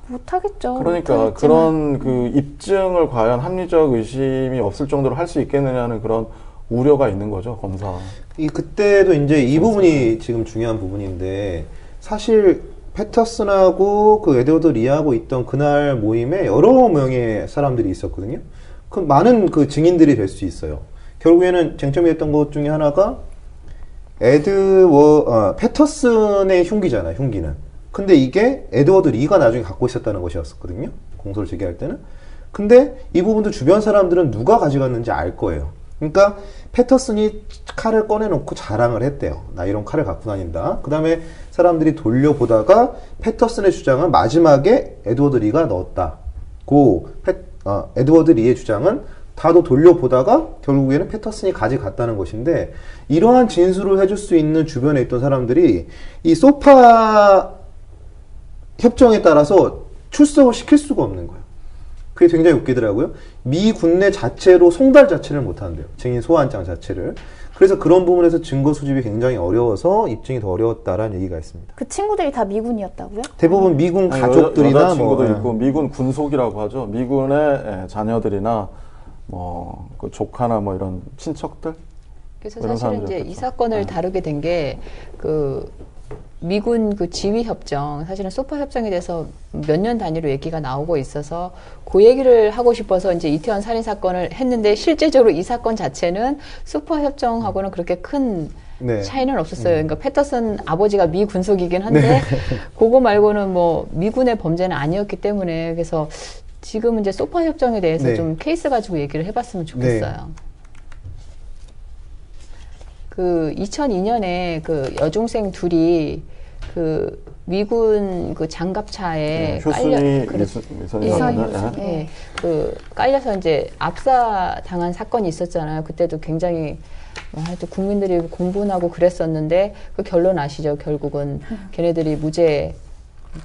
Speaker 3: 못하겠죠.
Speaker 4: 그러니까
Speaker 3: 못하겠지만.
Speaker 4: 그런 그 입증을 과연 합리적 의심이 없을 정도로 할 수 있겠느냐는 그런 우려가 있는 거죠, 검사.
Speaker 6: 그때도 이제 이 부분이 지금 중요한 부분인데 사실 패터슨하고 그 에드워드 리하고 있던 그날 모임에 여러 명의 사람들이 있었거든요. 그 많은 그 증인들이 될 수 있어요. 결국에는 쟁점이 됐던 것 중에 하나가 패터슨의 흉기잖아요, 흉기는. 근데 이게 에드워드 리가 나중에 갖고 있었다는 것이었거든요. 공소를 제기할 때는. 근데 이 부분도 주변 사람들은 누가 가져갔는지 알 거예요. 그러니까 패터슨이 칼을 꺼내놓고 자랑을 했대요. 나 이런 칼을 갖고 다닌다. 그 다음에 사람들이 돌려보다가 패터슨의 주장은 마지막에 에드워드 리가 넣었다. 에드워드 리의 주장은 다도 돌려보다가 결국에는 패터슨이 가져갔다는 것인데 이러한 진술을 해줄 수 있는 주변에 있던 사람들이 이 소파 협정에 따라서 출석을 시킬 수가 없는 거예요. 그게 굉장히 웃기더라고요. 미 군내 자체로 송달 자체를 못한대요. 증인 소환장 자체를. 그래서 그런 부분에서 증거 수집이 굉장히 어려워서 입증이 더 어려웠다라는 얘기가 있습니다.
Speaker 3: 그 친구들이 다 미군이었다고요?
Speaker 6: 대부분 미군 가족들이나
Speaker 4: 여자친구도 있고 미군 군속이라고 하죠. 미군의 자녀들이나 그 조카나 뭐 이런 친척들.
Speaker 5: 그래서
Speaker 4: 이런
Speaker 5: 사실은 이제
Speaker 4: 사람들이었겠죠.
Speaker 5: 이 사건을 다루게 된 게 그 미군 그 지휘 협정, 사실은 소파 협정에 대해서 몇 년 단위로 얘기가 나오고 있어서 그 얘기를 하고 싶어서 이제 이태원 살인 사건을 했는데 실제적으로 이 사건 자체는 소파 협정하고는 그렇게 큰
Speaker 6: 네.
Speaker 5: 차이는 없었어요. 그러니까 패터슨 아버지가 미 군속이긴 한데 그거 말고는 뭐 미군의 범죄는 아니었기 때문에 그래서 지금 이제 소파 협정에 대해서
Speaker 6: 네.
Speaker 5: 좀 케이스 가지고 얘기를 해봤으면 좋겠어요. 그 2002년에 그 여중생 둘이 그 미군 그 장갑차에
Speaker 4: 효순이
Speaker 3: 이선희
Speaker 4: 미선이었나?
Speaker 3: 교수.
Speaker 5: 예, 그 깔려서 이제 압사 당한 사건이 있었잖아요. 그때도 굉장히 하여튼 국민들이 공분하고 그랬었는데 그 결론 아시죠? 결국은 걔네들이 무죄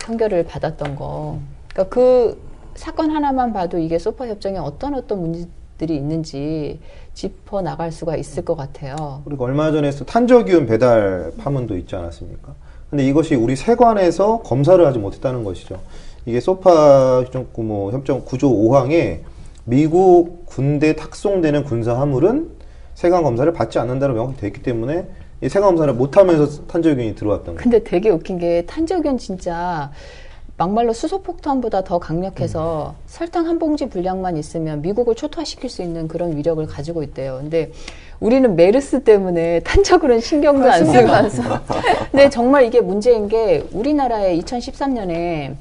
Speaker 5: 판결을 받았던 거. 그러니까 그 사건 하나만 봐도 이게 소파 협정에 어떤 문제들이 있는지 짚어 나갈 수가 있을 것 같아요.
Speaker 6: 그리고 얼마 전에 탄저균 배달 파문도 있지 않았습니까? 근데 이것이 우리 세관에서 검사를 하지 못했다는 것이죠. 이게 소파 협정 9조 5항에 미국 군대 탁송되는 군사 화물은 세관 검사를 받지 않는다고 명확히 되어 있기 때문에 이 세관 검사를 못하면서 탄저균이 들어왔던 거예요.
Speaker 5: 근데 되게 웃긴 게 탄저균 진짜 막말로 수소폭탄보다 더 강력해서 설탕 한 봉지 분량만 있으면 미국을 초토화시킬 수 있는 그런 위력을 가지고 있대요. 근데 우리는 메르스 때문에 탄저균은 신경도 안 쓰고. 근데 정말 이게 문제인 게 우리나라에 2013년에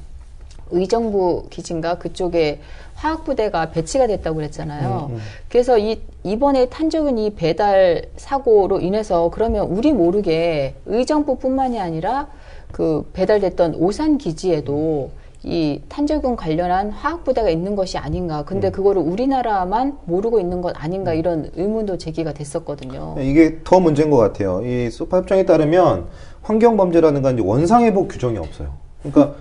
Speaker 5: 의정부 기지인가 그쪽에 화학부대가 배치가 됐다고 그랬잖아요. 그래서 이번에 탄저균 이 배달 사고로 인해서 그러면 우리 모르게 의정부뿐만이 아니라 그 배달됐던 오산 기지에도 이 탄저균 관련한 화학부대가 있는 것이 아닌가. 근데 그거를 우리나라만 모르고 있는 것 아닌가 이런 의문도 제기가 됐었거든요.
Speaker 6: 이게 더 문제인 것 같아요. 이 소파 협정에 따르면 환경범죄라든가 이제 원상회복 규정이 없어요. 그러니까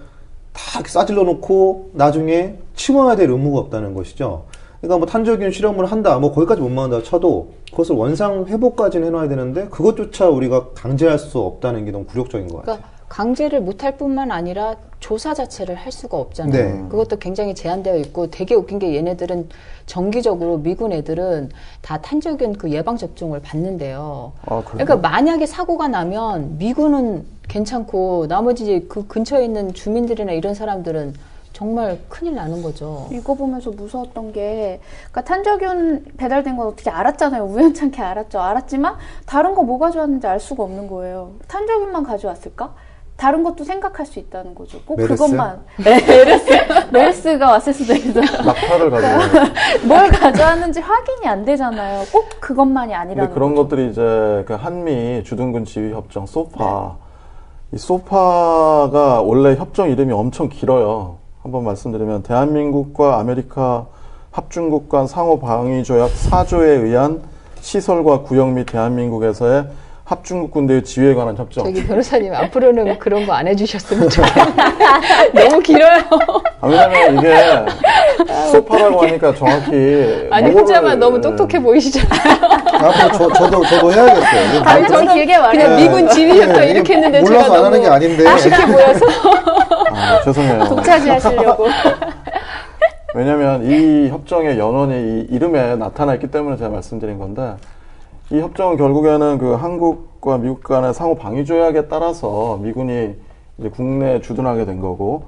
Speaker 6: 다 이렇게 싸질러 놓고 나중에 치워야 될 의무가 없다는 것이죠. 그러니까 뭐 탄저균 실험을 한다, 뭐 거기까지 못 만든다 쳐도 그것을 원상 회복까지는 해놔야 되는데 그것조차 우리가 강제할 수 없다는 게 너무 굴욕적인 것 같아요.
Speaker 5: 그러니까 강제를 못할 뿐만 아니라 조사 자체를 할 수가 없잖아요.
Speaker 6: 네.
Speaker 5: 그것도 굉장히 제한되어 있고 되게 웃긴 게 얘네들은 정기적으로 미군 애들은 다 탄저균 그 예방 접종을 받는데요.
Speaker 4: 아,
Speaker 5: 그러니까 만약에 사고가 나면 미군은 괜찮고 나머지 그 근처에 있는 주민들이나 이런 사람들은 정말 큰일 나는 거죠.
Speaker 3: 이거 보면서 무서웠던 게, 그러니까 탄저균 배달된 건 어떻게 알았잖아요. 우연찮게 알았죠. 알았지만 다른 거 뭐 가져왔는지 알 수가 없는 거예요. 탄저균만 가져왔을까? 다른 것도 생각할 수 있다는 거죠. 꼭
Speaker 6: 메르스?
Speaker 3: 그것만. 네, 메르스가 왔을 수도 있어요.
Speaker 4: 낙타를 가지고.
Speaker 3: 뭘 가져왔는지 확인이 안 되잖아요. 꼭 그것만이 아니라는
Speaker 4: 근데 그런
Speaker 3: 거죠.
Speaker 4: 것들이 이제 그 한미 주둔군 지휘 협정 소파. 이 소파가 원래 협정 이름이 엄청 길어요. 한번 말씀드리면 대한민국과 아메리카 합중국 간 상호 방위 조약 4조에 의한 시설과 구역 및 대한민국에서의 합중국 군대의 지휘에 관한 협정.
Speaker 5: 저기 변호사님 앞으로는 그런 거 안 해주셨으면 좋겠어요. 너무 길어요.
Speaker 4: 왜냐면 이게 소파라고 하니까 정확히
Speaker 5: 아니
Speaker 4: 뭐를-
Speaker 5: 혼자만 너무 똑똑해 보이시잖아요.
Speaker 6: 앞으로 저도 해야겠어요.
Speaker 3: 아니, 저는 길게 말해요.
Speaker 5: 그냥 미군 지휘협정
Speaker 6: 네,
Speaker 5: 이렇게 했는데
Speaker 6: 몰라서
Speaker 5: 제가
Speaker 6: 안 하는 게
Speaker 5: 너무
Speaker 6: 아닌데.
Speaker 5: 쉽게 보여서.
Speaker 4: 아, 죄송해요.
Speaker 3: 독차지 하시려고.
Speaker 4: 왜냐면 이 협정의 연원이 이 이름에 나타나 있기 때문에 제가 말씀드린 건데, 이 협정은 결국에는 그 한국과 미국 간의 상호 방위 조약에 따라서 미군이 이제 국내에 주둔하게 된 거고,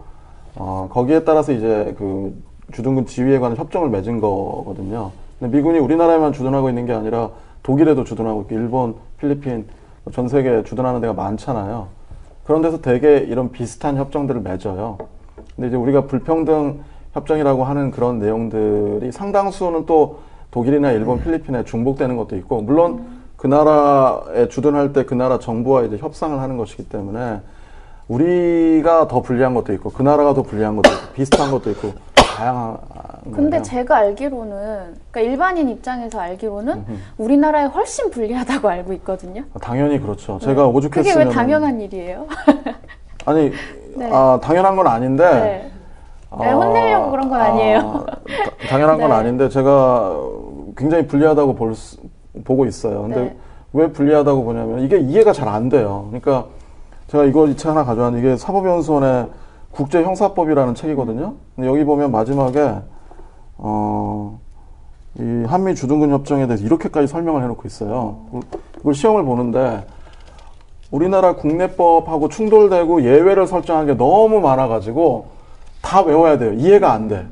Speaker 4: 거기에 따라서 이제 그 주둔군 지휘에 관한 협정을 맺은 거거든요. 근데 미군이 우리나라에만 주둔하고 있는 게 아니라 독일에도 주둔하고 있고, 일본, 필리핀, 전 세계에 주둔하는 데가 많잖아요. 그런 데서 되게 이런 비슷한 협정들을 맺어요. 근데 이제 우리가 불평등 협정이라고 하는 그런 내용들이 상당수는 또 독일이나 일본, 필리핀에 중복되는 것도 있고, 물론 그 나라에 주둔할 때 그 나라 정부와 이제 협상을 하는 것이기 때문에 우리가 더 불리한 것도 있고, 그 나라가 더 불리한 것도 있고, 비슷한 것도 있고, 다양한
Speaker 3: 근데
Speaker 4: 거예요.
Speaker 3: 제가 알기로는, 그러니까 일반인 입장에서 알기로는 우리나라에 훨씬 불리하다고 알고 있거든요.
Speaker 4: 당연히 그렇죠. 제가
Speaker 3: 그게
Speaker 4: 오죽했으면
Speaker 3: 왜 당연한 일이에요?
Speaker 4: 아니,
Speaker 3: 네.
Speaker 4: 당연한 건 아닌데.
Speaker 3: 네, 혼내려고 그런 건 아니에요.
Speaker 4: 당연한 건
Speaker 3: 네.
Speaker 4: 아닌데 제가 굉장히 불리하다고 보고 있어요. 근데
Speaker 3: 네.
Speaker 4: 왜 불리하다고 보냐면 이게 이해가 잘 안 돼요. 그러니까 제가 이 책 하나 가져왔는데 이게 사법연수원의 국제형사법이라는 책이거든요. 근데 여기 보면 마지막에 이 한미 주둔군 협정에 대해서 이렇게까지 설명을 해놓고 있어요. 이걸 시험을 보는데 우리나라 국내법하고 충돌되고 예외를 설정한 게 너무 많아가지고 다 외워야 돼요. 이해가 안 돼.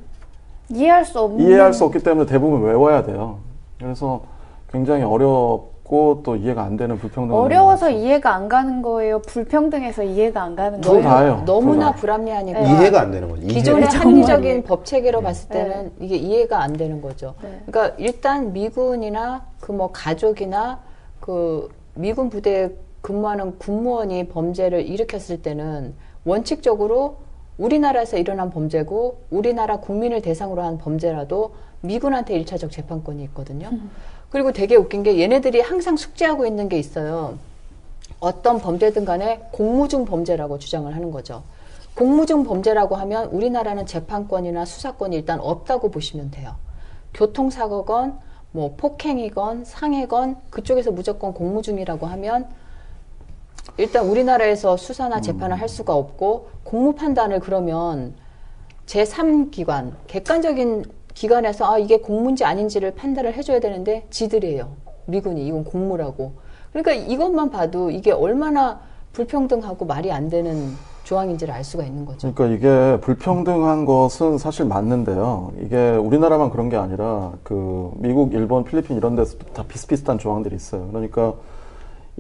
Speaker 3: 이해할 수 없는.
Speaker 4: 이해할 수 없기 때문에 대부분 외워야 돼요. 그래서 굉장히 어렵고 또 이해가 안 되는 불평등.
Speaker 3: 어려워서 이해가 안 가는 거예요? 불평등해서 이해가 안 가는
Speaker 4: 둘
Speaker 3: 거예요?
Speaker 4: 다예요.
Speaker 5: 너무나
Speaker 4: 둘 다.
Speaker 5: 불합리하니까.
Speaker 6: 이해가 안 되는 거죠.
Speaker 5: 기존의
Speaker 6: 이해가.
Speaker 5: 합리적인 법 체계로 봤을
Speaker 3: 네.
Speaker 5: 때는 이게 이해가 안 되는 거죠.
Speaker 3: 네.
Speaker 5: 그러니까 일단 미군이나 그 뭐 가족이나 그 미군 부대에 근무하는 군무원이 범죄를 일으켰을 때는 원칙적으로 우리나라에서 일어난 범죄고 우리나라 국민을 대상으로 한 범죄라도 미군한테 1차적 재판권이 있거든요. 그리고 되게 웃긴 게 얘네들이 항상 숙지하고 있는 게 있어요. 어떤 범죄든 간에 공무중 범죄라고 주장을 하는 거죠. 공무중 범죄라고 하면 우리나라는 재판권이나 수사권이 일단 없다고 보시면 돼요. 교통사고건 뭐 폭행이건 상해건 그쪽에서 무조건 공무중이라고 하면 일단 우리나라에서 수사나 재판을 할 수가 없고 공무 판단을 그러면 제3기관, 객관적인 기관에서 아 이게 공무인지 아닌지를 판단을 해줘야 되는데 지들이에요. 미군이 이건 공무라고. 그러니까 이것만 봐도 이게 얼마나 불평등하고 말이 안 되는 조항인지를 알 수가 있는 거죠.
Speaker 4: 그러니까 이게 불평등한 것은 사실 맞는데요. 이게 우리나라만 그런 게 아니라 그 미국, 일본, 필리핀 이런 데서 다 비슷비슷한 조항들이 있어요. 그러니까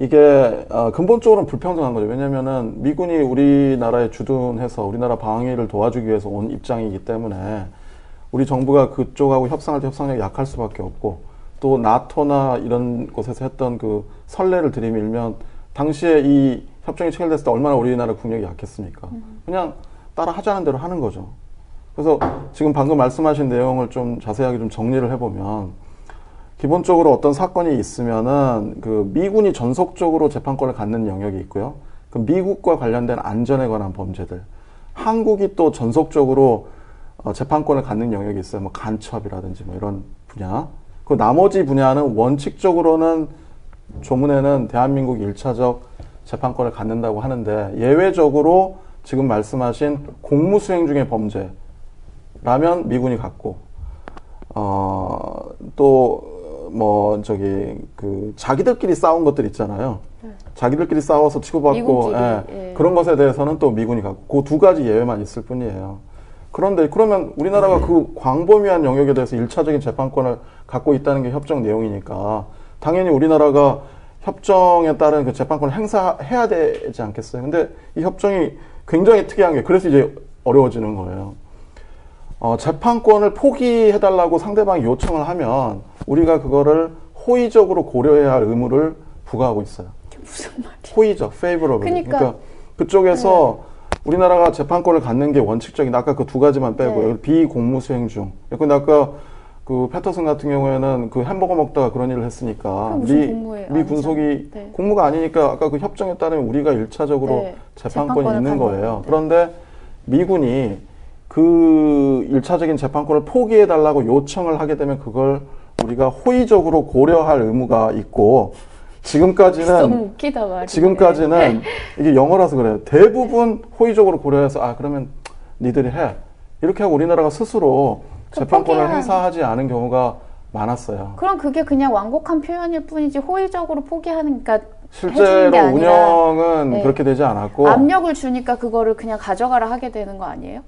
Speaker 4: 이게 근본적으로는 불평등한 거죠. 왜냐면은 미군이 우리나라에 주둔해서 우리나라 방위를 도와주기 위해서 온 입장이기 때문에 우리 정부가 그쪽하고 협상할 때 협상력이 약할 수밖에 없고 또 나토나 이런 곳에서 했던 그 선례를 들이밀면 당시에 이 협정이 체결됐을 때 얼마나 우리나라 국력이 약했습니까? 그냥 따라 하자는 대로 하는 거죠. 그래서 지금 방금 말씀하신 내용을 좀 자세하게 좀 정리를 해보면 기본적으로 어떤 사건이 있으면은 그 미군이 전속적으로 재판권을 갖는 영역이 있고요. 그 미국과 관련된 안전에 관한 범죄들. 한국이 또 전속적으로 재판권을 갖는 영역이 있어요. 뭐 간첩이라든지 뭐 이런 분야. 그 나머지 분야는 원칙적으로는 조문에는 대한민국이 1차적 재판권을 갖는다고 하는데 예외적으로 지금 말씀하신 공무수행 중의 범죄라면 미군이 갖고 또 뭐 저기 그 자기들끼리 싸운 것들 있잖아요. 자기들끼리 싸워서 치고받고 그런 것에 대해서는 또 미군이 갖고 그 두 가지 예외만 있을 뿐이에요. 그런데 그러면 우리나라가 그 광범위한 영역에 대해서 1차적인 재판권을 갖고 있다는 게 협정 내용이니까 당연히 우리나라가 협정에 따른 그 재판권을 행사해야 되지 않겠어요? 근데 이 협정이 굉장히 특이한 게 그래서 이제 어려워지는 거예요. 재판권을 포기해달라고 상대방이 요청을 하면 우리가 그거를 호의적으로 고려해야 할 의무를 부과하고 있어요.
Speaker 3: 무슨 말이야?
Speaker 4: 호의적, favorable. 그러니까 그쪽에서 우리나라가 재판권을 갖는 게 원칙적인 아까 그 두 가지만 빼고 비공무수행 중. 근데 아까 그 패터슨 같은 경우에는 그 햄버거 먹다가 그런 일을 했으니까 미 군속이 공무가 아니니까 아까 그 협정에 따르면 우리가 1차적으로 재판권이 있는 거예요. 그런데 미군이 그 1차적인 재판권을 포기해달라고 요청을 하게 되면 그걸 우리가 호의적으로 고려할 의무가 있고 지금까지는
Speaker 3: 너무 웃기다 말이네.
Speaker 4: 지금까지는 이게 영어라서 그래요. 대부분 호의적으로 고려해서 그러면 니들이 해. 이렇게 하고 우리나라가 스스로 재판권을 행사하지 않은 경우가 많았어요.
Speaker 3: 그럼 그게 그냥 완곡한 표현일 뿐이지 호의적으로 포기하는 그러니까
Speaker 4: 실제로 운영은 그렇게 되지 않았고
Speaker 3: 압력을 주니까 그거를 그냥 가져가라 하게 되는 거 아니에요?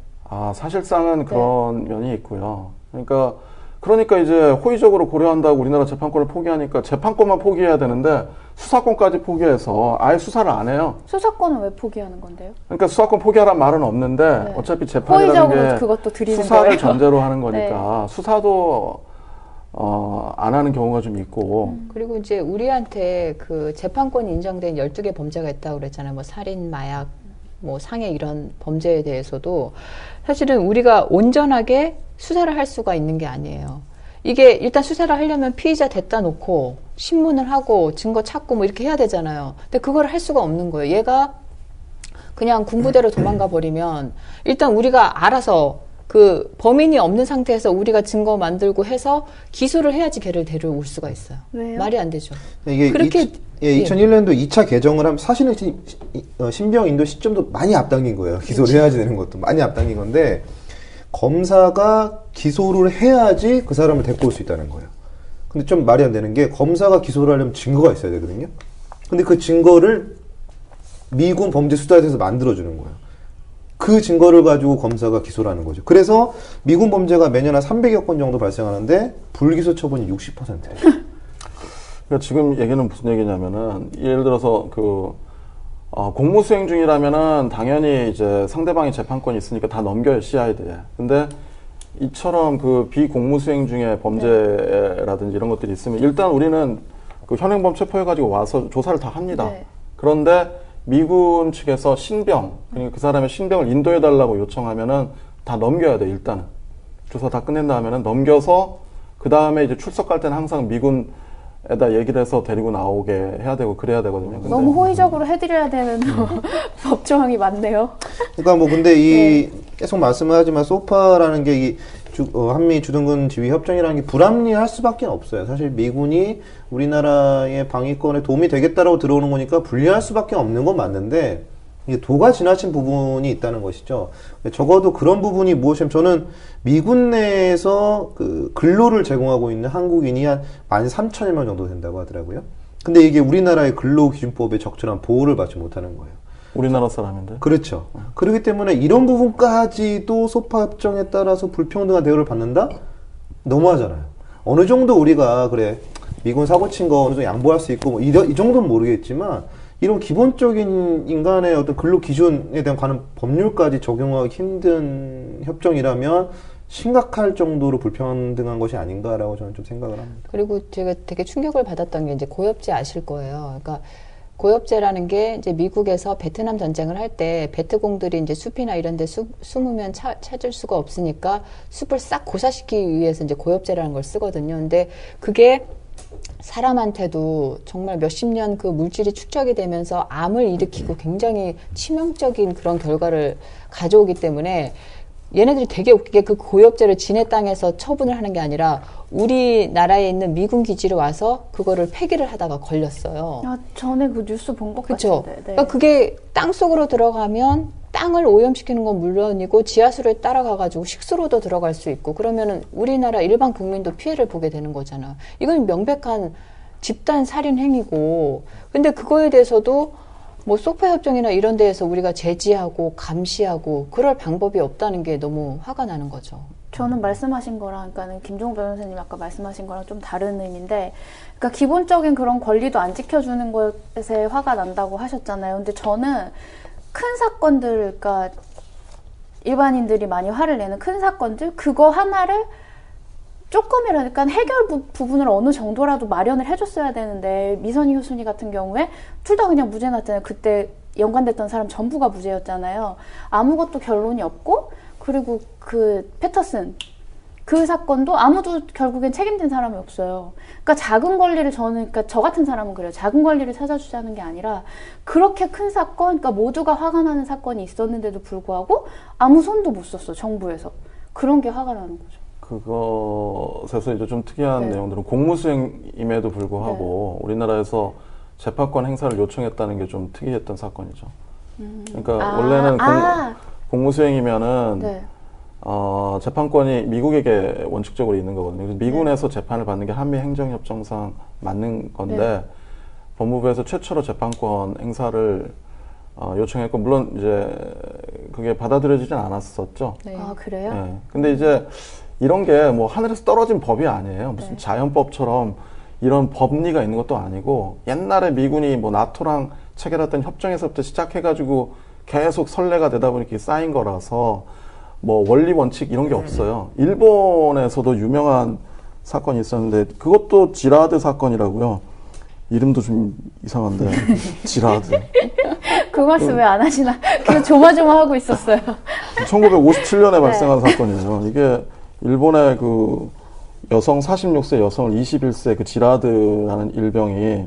Speaker 4: 사실상은 그런 면이 있고요. 그러니까 이제 호의적으로 고려한다고 우리나라 재판권을 포기하니까 재판권만 포기해야 되는데 수사권까지 포기해서 아예 수사를 안 해요.
Speaker 3: 수사권은 왜 포기하는 건데요?
Speaker 4: 그러니까 수사권 포기하라는 말은 없는데 어차피 재판이라는 게
Speaker 3: 그것도 드리는
Speaker 4: 수사를
Speaker 3: 거예요.
Speaker 4: 전제로 하는 거니까 수사도 안 하는 경우가 좀 있고
Speaker 5: 그리고 이제 우리한테 그 재판권이 인정된 12개 범죄가 있다고 그랬잖아요. 뭐 살인, 마약, 뭐 상해 이런 범죄에 대해서도 사실은 우리가 온전하게 수사를 할 수가 있는 게 아니에요. 이게 일단 수사를 하려면 피의자 됐다 놓고 신문을 하고 증거 찾고 뭐 이렇게 해야 되잖아요. 근데 그걸 할 수가 없는 거예요. 얘가 그냥 군부대로 도망가 버리면 일단 우리가 알아서 그 범인이 없는 상태에서 우리가 증거 만들고 해서 기소를 해야지 걔를 데려올 수가 있어요.
Speaker 3: 왜요?
Speaker 5: 말이 안 되죠.
Speaker 6: 이게
Speaker 5: 그렇게
Speaker 6: 2001년도 2차 개정을 하면 사실은 신병 인도 시점도 많이 앞당긴 거예요. 기소를 해야지 되는 것도 많이 앞당긴 건데 검사가 기소를 해야지 그 사람을 데리고 올 수 있다는 거예요. 근데 좀 말이 안 되는 게 검사가 기소를 하려면 증거가 있어야 되거든요. 근데 그 증거를 미군 범죄수사대에서 만들어주는 거예요. 그 증거를 가지고 검사가 기소를 하는 거죠. 그래서 미군 범죄가 매년 한 300여 건 정도 발생하는데 불기소 처분이 60%예요.
Speaker 4: 그러니까 지금 얘기는 무슨 얘기냐면은 예를 들어서 공무수행 중이라면은 당연히 이제 상대방이 재판권이 있으니까 다 넘겨요, CID에. 근데 이처럼 그 비공무수행 중에 범죄라든지 이런 것들이 있으면 일단 우리는 그 현행범 체포해가지고 와서 조사를 다 합니다. 그런데 미군 측에서 신병, 그러니까 그 사람의 신병을 인도해달라고 요청하면은 다 넘겨야 돼, 일단은. 조사 다 끝낸 다음에는 넘겨서, 그 다음에 이제 출석할 때는 항상 미군에다 얘기를 해서 데리고 나오게 해야 되고, 그래야 되거든요. 근데
Speaker 3: 너무 호의적으로 해드려야 되는 법조항이 많네요.
Speaker 6: 그러니까 뭐 근데 이 계속 말씀을 하지만 소파라는 게 이 한미 주둔군 지휘 협정이라는 게 불합리할 수밖에 없어요. 사실 미군이 우리나라의 방위권에 도움이 되겠다라고 들어오는 거니까 불리할 수밖에 없는 건 맞는데 이게 도가 지나친 부분이 있다는 것이죠. 적어도 그런 부분이 무엇이면 저는 미군 내에서 그 근로를 제공하고 있는 한국인이 한 13,000명 정도 된다고 하더라고요. 근데 이게 우리나라의 근로기준법에 적절한 보호를 받지 못하는 거예요.
Speaker 4: 우리나라 사람인데.
Speaker 6: 그렇죠. 그렇기 때문에 이런 부분까지도 소파 협정에 따라서 불평등한 대우를 받는다? 너무하잖아요. 어느 정도 우리가 그래 미군 사고 친 거 어느 정도 양보할 수 있고 뭐 이 정도는 모르겠지만 이런 기본적인 인간의 어떤 근로 기준에 대한 관한 법률까지 적용하기 힘든 협정이라면 심각할 정도로 불평등한 것이 아닌가라고 저는 좀 생각을 합니다.
Speaker 5: 그리고 제가 되게 충격을 받았던 게 이제 고엽제 아실 거예요. 그러니까 고엽제라는 게 이제 미국에서 베트남 전쟁을 할 때 베트공들이 이제 숲이나 이런 데 숨으면 찾을 수가 없으니까 숲을 싹 고사시키기 위해서 이제 고엽제라는 걸 쓰거든요. 근데 그게 사람한테도 정말 몇십 년 그 물질이 축적이 되면서 암을 일으키고 굉장히 치명적인 그런 결과를 가져오기 때문에 얘네들이 되게 웃기게 그 고엽제를 지네 땅에서 처분을 하는 게 아니라 우리나라에 있는 미군 기지로 와서 그거를 폐기를 하다가 걸렸어요.
Speaker 3: 아, 전에 그 뉴스 본 것
Speaker 5: 그렇죠.
Speaker 3: 같은데. 네.
Speaker 5: 그러니까 그게 땅 속으로 들어가면 땅을 오염시키는 건 물론이고 지하수를 따라가가지고 식수로도 들어갈 수 있고 그러면은 우리나라 일반 국민도 피해를 보게 되는 거잖아. 이건 명백한 집단 살인 행위고 근데 그거에 대해서도 뭐 소파 협정이나 이런 데에서 우리가 제지하고 감시하고 그럴 방법이 없다는 게 너무 화가 나는 거죠.
Speaker 3: 저는 말씀하신 거랑, 그러니까는 김종우 변호사님 아까 말씀하신 거랑 좀 다른 의미인데, 그러니까 기본적인 그런 권리도 안 지켜주는 것에 화가 난다고 하셨잖아요. 근데 저는 큰 사건들, 그러니까 일반인들이 많이 화를 내는 큰 사건들, 그거 하나를 조금이라니까 해결 부분을 어느 정도라도 마련을 해줬어야 되는데, 미선희 교수님 같은 경우에 둘 다 그냥 무죄 났잖아요. 그때 연관됐던 사람 전부가 무죄였잖아요. 아무것도 결론이 없고, 그리고 그 패터슨 그 사건도 아무도 결국엔 책임진 사람이 없어요. 그러니까 작은 권리를 저는, 그러니까 저 같은 사람은 그래요. 작은 권리를 찾아주자는 게 아니라 그렇게 큰 사건, 그러니까 모두가 화가 나는 사건이 있었는데도 불구하고 아무 손도 못 썼어, 정부에서. 그런 게 화가 나는 거죠.
Speaker 4: 그것에서 이제 좀 특이한
Speaker 3: 네.
Speaker 4: 내용들은 공무수행임에도 불구하고 우리나라에서 재판권 행사를 요청했다는 게 좀 특이했던 사건이죠. 그러니까 원래는 공무수행이면은
Speaker 3: 네.
Speaker 4: 재판권이 미국에게 원칙적으로 있는 거거든요. 그래서 미군에서 재판을 받는 게 한미 행정협정상 맞는 건데
Speaker 3: 네.
Speaker 4: 법무부에서 최초로 재판권 행사를 요청했고 물론 이제 그게 받아들여지진 않았었죠.
Speaker 5: 네.
Speaker 3: 아, 그래요?
Speaker 4: 네. 근데 이제 이런 게 뭐 하늘에서 떨어진 법이 아니에요. 무슨
Speaker 3: 네.
Speaker 4: 자연법처럼 이런 법리가 있는 것도 아니고 옛날에 미군이 뭐 나토랑 체결했던 협정에서부터 시작해가지고 계속 선례가 되다 보니까 쌓인 거라서 뭐 원리 원칙 이런 게 없어요. 일본에서도 유명한 사건이 있었는데 그것도 지라드 사건이라고요. 이름도 좀 이상한데 지라드.
Speaker 3: 그 말씀 왜 안 하시나? 그래서 조마조마하고 있었어요.
Speaker 4: 1957년에 발생한 사건이에요. 이게 일본의 그 여성 46세 여성을 21세 그 지라드라는 일병이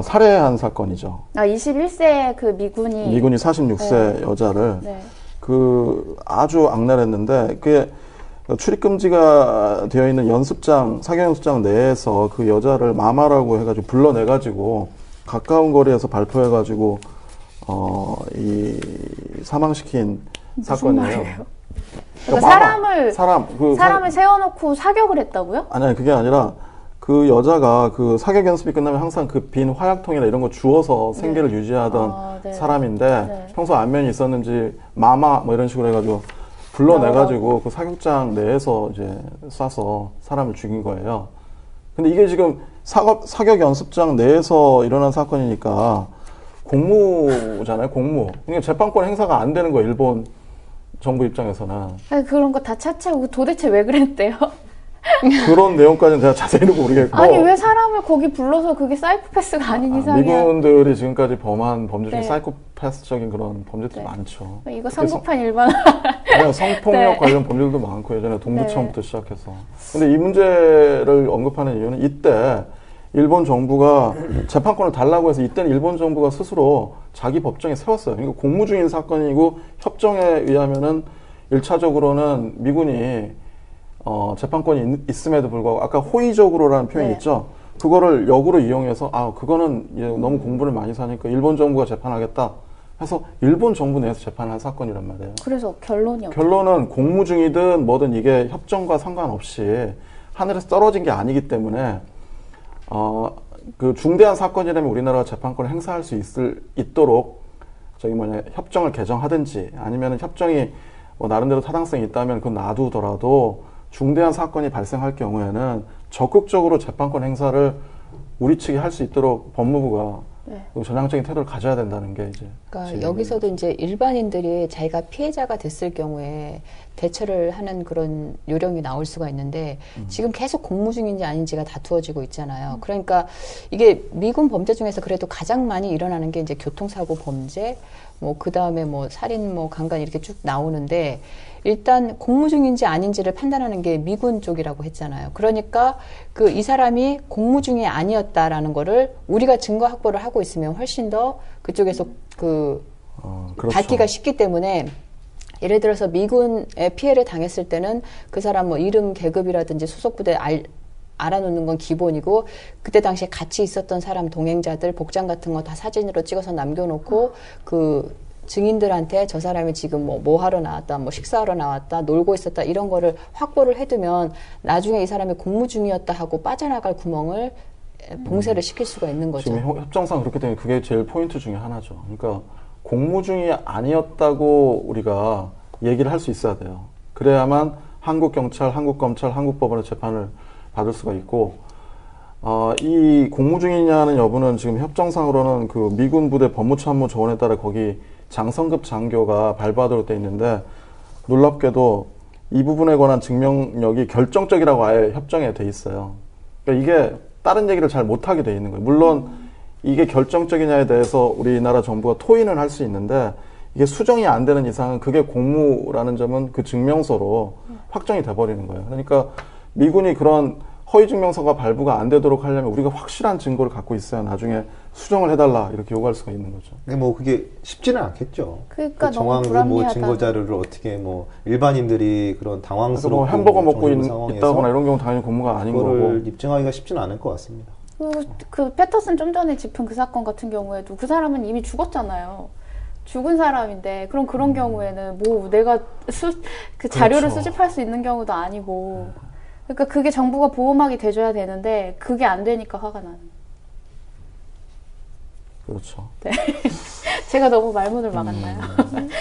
Speaker 4: 살해한 사건이죠.
Speaker 3: 아, 21세 그 미군이
Speaker 4: 46세 여자를
Speaker 3: 네.
Speaker 4: 그 아주 악랄했는데 그게 출입 금지가 되어 있는 연습장 사격 연습장 내에서 그 여자를 마마라고 해가지고 불러내가지고 가까운 거리에서 발포해가지고 이 사망시킨
Speaker 3: 무슨
Speaker 4: 사건이에요.
Speaker 3: 말이에요? 그러니까 사람을 세워놓고 사격을 했다고요?
Speaker 4: 아니 그게 아니라 그 여자가 그 사격 연습이 끝나면 항상 그 빈 화약통이나 이런 거 주워서 생계를 유지하던
Speaker 3: 네.
Speaker 4: 사람인데
Speaker 3: 네.
Speaker 4: 평소 안면이 있었는지 마마 뭐 이런 식으로 해가지고 불러내가지고 그 사격장 내에서 이제 쏴서 사람을 죽인 거예요. 근데 이게 지금 사격 연습장 내에서 일어난 사건이니까 공무잖아요, 공무. 그러니까 재판권 행사가 안 되는 거예요, 일본 정부 입장에서는.
Speaker 3: 아니, 그런 거 다 차치하고 도대체 왜 그랬대요?
Speaker 4: 그런 내용까지는 제가 자세히는 모르겠고.
Speaker 3: 아니 왜 사람을 거기 불러서 그게 사이코패스가 아닌 이상이야.
Speaker 4: 미군들이 지금까지 범한 범죄 중에
Speaker 3: 네.
Speaker 4: 사이코패스적인 그런 범죄들이
Speaker 3: 네.
Speaker 4: 많죠.
Speaker 3: 이거 성급한 일반.
Speaker 4: 그냥 성폭력
Speaker 3: 네.
Speaker 4: 관련 범죄들도 많고 예전에 동부청부터 시작해서. 근데 이 문제를 언급하는 이유는 이때 일본 정부가 재판권을 달라고 해서 이때는 일본 정부가 스스로 자기 법정에 세웠어요. 그러니까 공무 중인 사건이고 협정에 의하면은 1차적으로는 미군이 재판권이 있음에도 불구하고 아까 호의적으로라는 표현이
Speaker 3: 네.
Speaker 4: 있죠. 그거를 역으로 이용해서 그거는 너무 공부를 많이 사니까 일본 정부가 재판하겠다 해서 일본 정부 내에서 재판한 사건이란 말이에요.
Speaker 3: 그래서 결론이 없죠.
Speaker 4: 결론은 공무 중이든 뭐든 이게 협정과 상관없이 하늘에서 떨어진 게 아니기 때문에 그 중대한 사건이라면 우리나라가 재판권을 행사할 수 있도록 협정을 개정하든지 아니면 협정이 뭐 나름대로 타당성이 있다면 그건 놔두더라도 중대한 사건이 발생할 경우에는 적극적으로 재판권 행사를 우리 측이 할 수 있도록 법무부가
Speaker 3: 네.
Speaker 4: 전향적인 태도를 가져야 된다는 게 이제.
Speaker 5: 그러니까 여기서도 이제 일반인들이 자기가 피해자가 됐을 경우에 대처를 하는 그런 요령이 나올 수가 있는데 지금 계속 공무 중인지 아닌지가 다투어지고 있잖아요. 그러니까 이게 미군 범죄 중에서 그래도 가장 많이 일어나는 게 이제 교통사고 범죄, 뭐 그 다음에 뭐 살인, 뭐 강간 이렇게 쭉 나오는데 일단 공무 중인지 아닌지를 판단하는 게 미군 쪽이라고 했잖아요. 그러니까 그 이 사람이 공무 중이 아니었다라는 거를 우리가 증거 확보를 하고 있으면 훨씬 더 그쪽에서 그렇죠. 받기가 쉽기 때문에 예를 들어서 미군에 피해를 당했을 때는 그 사람 뭐 이름, 계급이라든지 소속 부대 알아놓는 건 기본이고 그때 당시에 같이 있었던 사람 동행자들 복장 같은 거 다 사진으로 찍어서 남겨놓고 그 증인들한테 저 사람이 지금 뭐 하러 나왔다, 뭐 식사하러 나왔다, 놀고 있었다 이런 거를 확보를 해두면 나중에 이 사람이 공무 중이었다 하고 빠져나갈 구멍을 봉쇄를 시킬 수가 있는 거죠.
Speaker 4: 지금 협정상 그렇기 때문에 그게 제일 포인트 중에 하나죠. 그러니까 공무 중이 아니었다고 우리가 얘기를 할 수 있어야 돼요. 그래야만 한국 경찰, 한국 검찰, 한국 법원의 재판을 받을 수가 있고, 이 공무 중이냐는 여부는 지금 협정상으로는 그 미군 부대 법무참모 조언에 따라 거기 장성급 장교가 발부하도록 돼 있는데 놀랍게도 이 부분에 관한 증명력이 결정적이라고 아예 협정에 돼 있어요. 그러니까 이게 다른 얘기를 잘 못하게 돼 있는 거예요. 물론 이게 결정적이냐에 대해서 우리나라 정부가 토의는 할 수 있는데 이게 수정이 안 되는 이상은 그게 공무라는 점은 그 증명서로 확정이 돼버리는 거예요. 그러니까 미군이 그런 허위증명서가 발부가 안 되도록 하려면 우리가 확실한 증거를 갖고 있어야 나중에 수정을 해달라 이렇게 요구할 수가 있는 거죠.
Speaker 6: 근데 뭐 그게 쉽지는 않겠죠.
Speaker 3: 그러니까
Speaker 6: 그
Speaker 3: 너무
Speaker 6: 정황,
Speaker 3: 불합리하다.
Speaker 6: 뭐 증거 자료를 어떻게 뭐 일반인들이 그런 당황스럽고
Speaker 4: 뭐 햄버거 먹고
Speaker 6: 상황에서
Speaker 4: 있다거나 이런 경우 당연히 공무가 아닌 거고.
Speaker 6: 그거를 입증하기가 쉽지는 않을 것 같습니다.
Speaker 3: 그 패터슨 좀 전에 짚은 그 사건 같은 경우에도 그 사람은 이미 죽었잖아요. 죽은 사람인데 그런 경우에는 뭐 내가 그 자료를
Speaker 4: 그렇죠.
Speaker 3: 수집할 수 있는 경우도 아니고 그러니까 그게 정부가 보호막이 돼줘야 되는데 그게 안 되니까 화가 나는.
Speaker 4: 그렇죠.
Speaker 3: 네. 제가 너무 말문을 막았나요?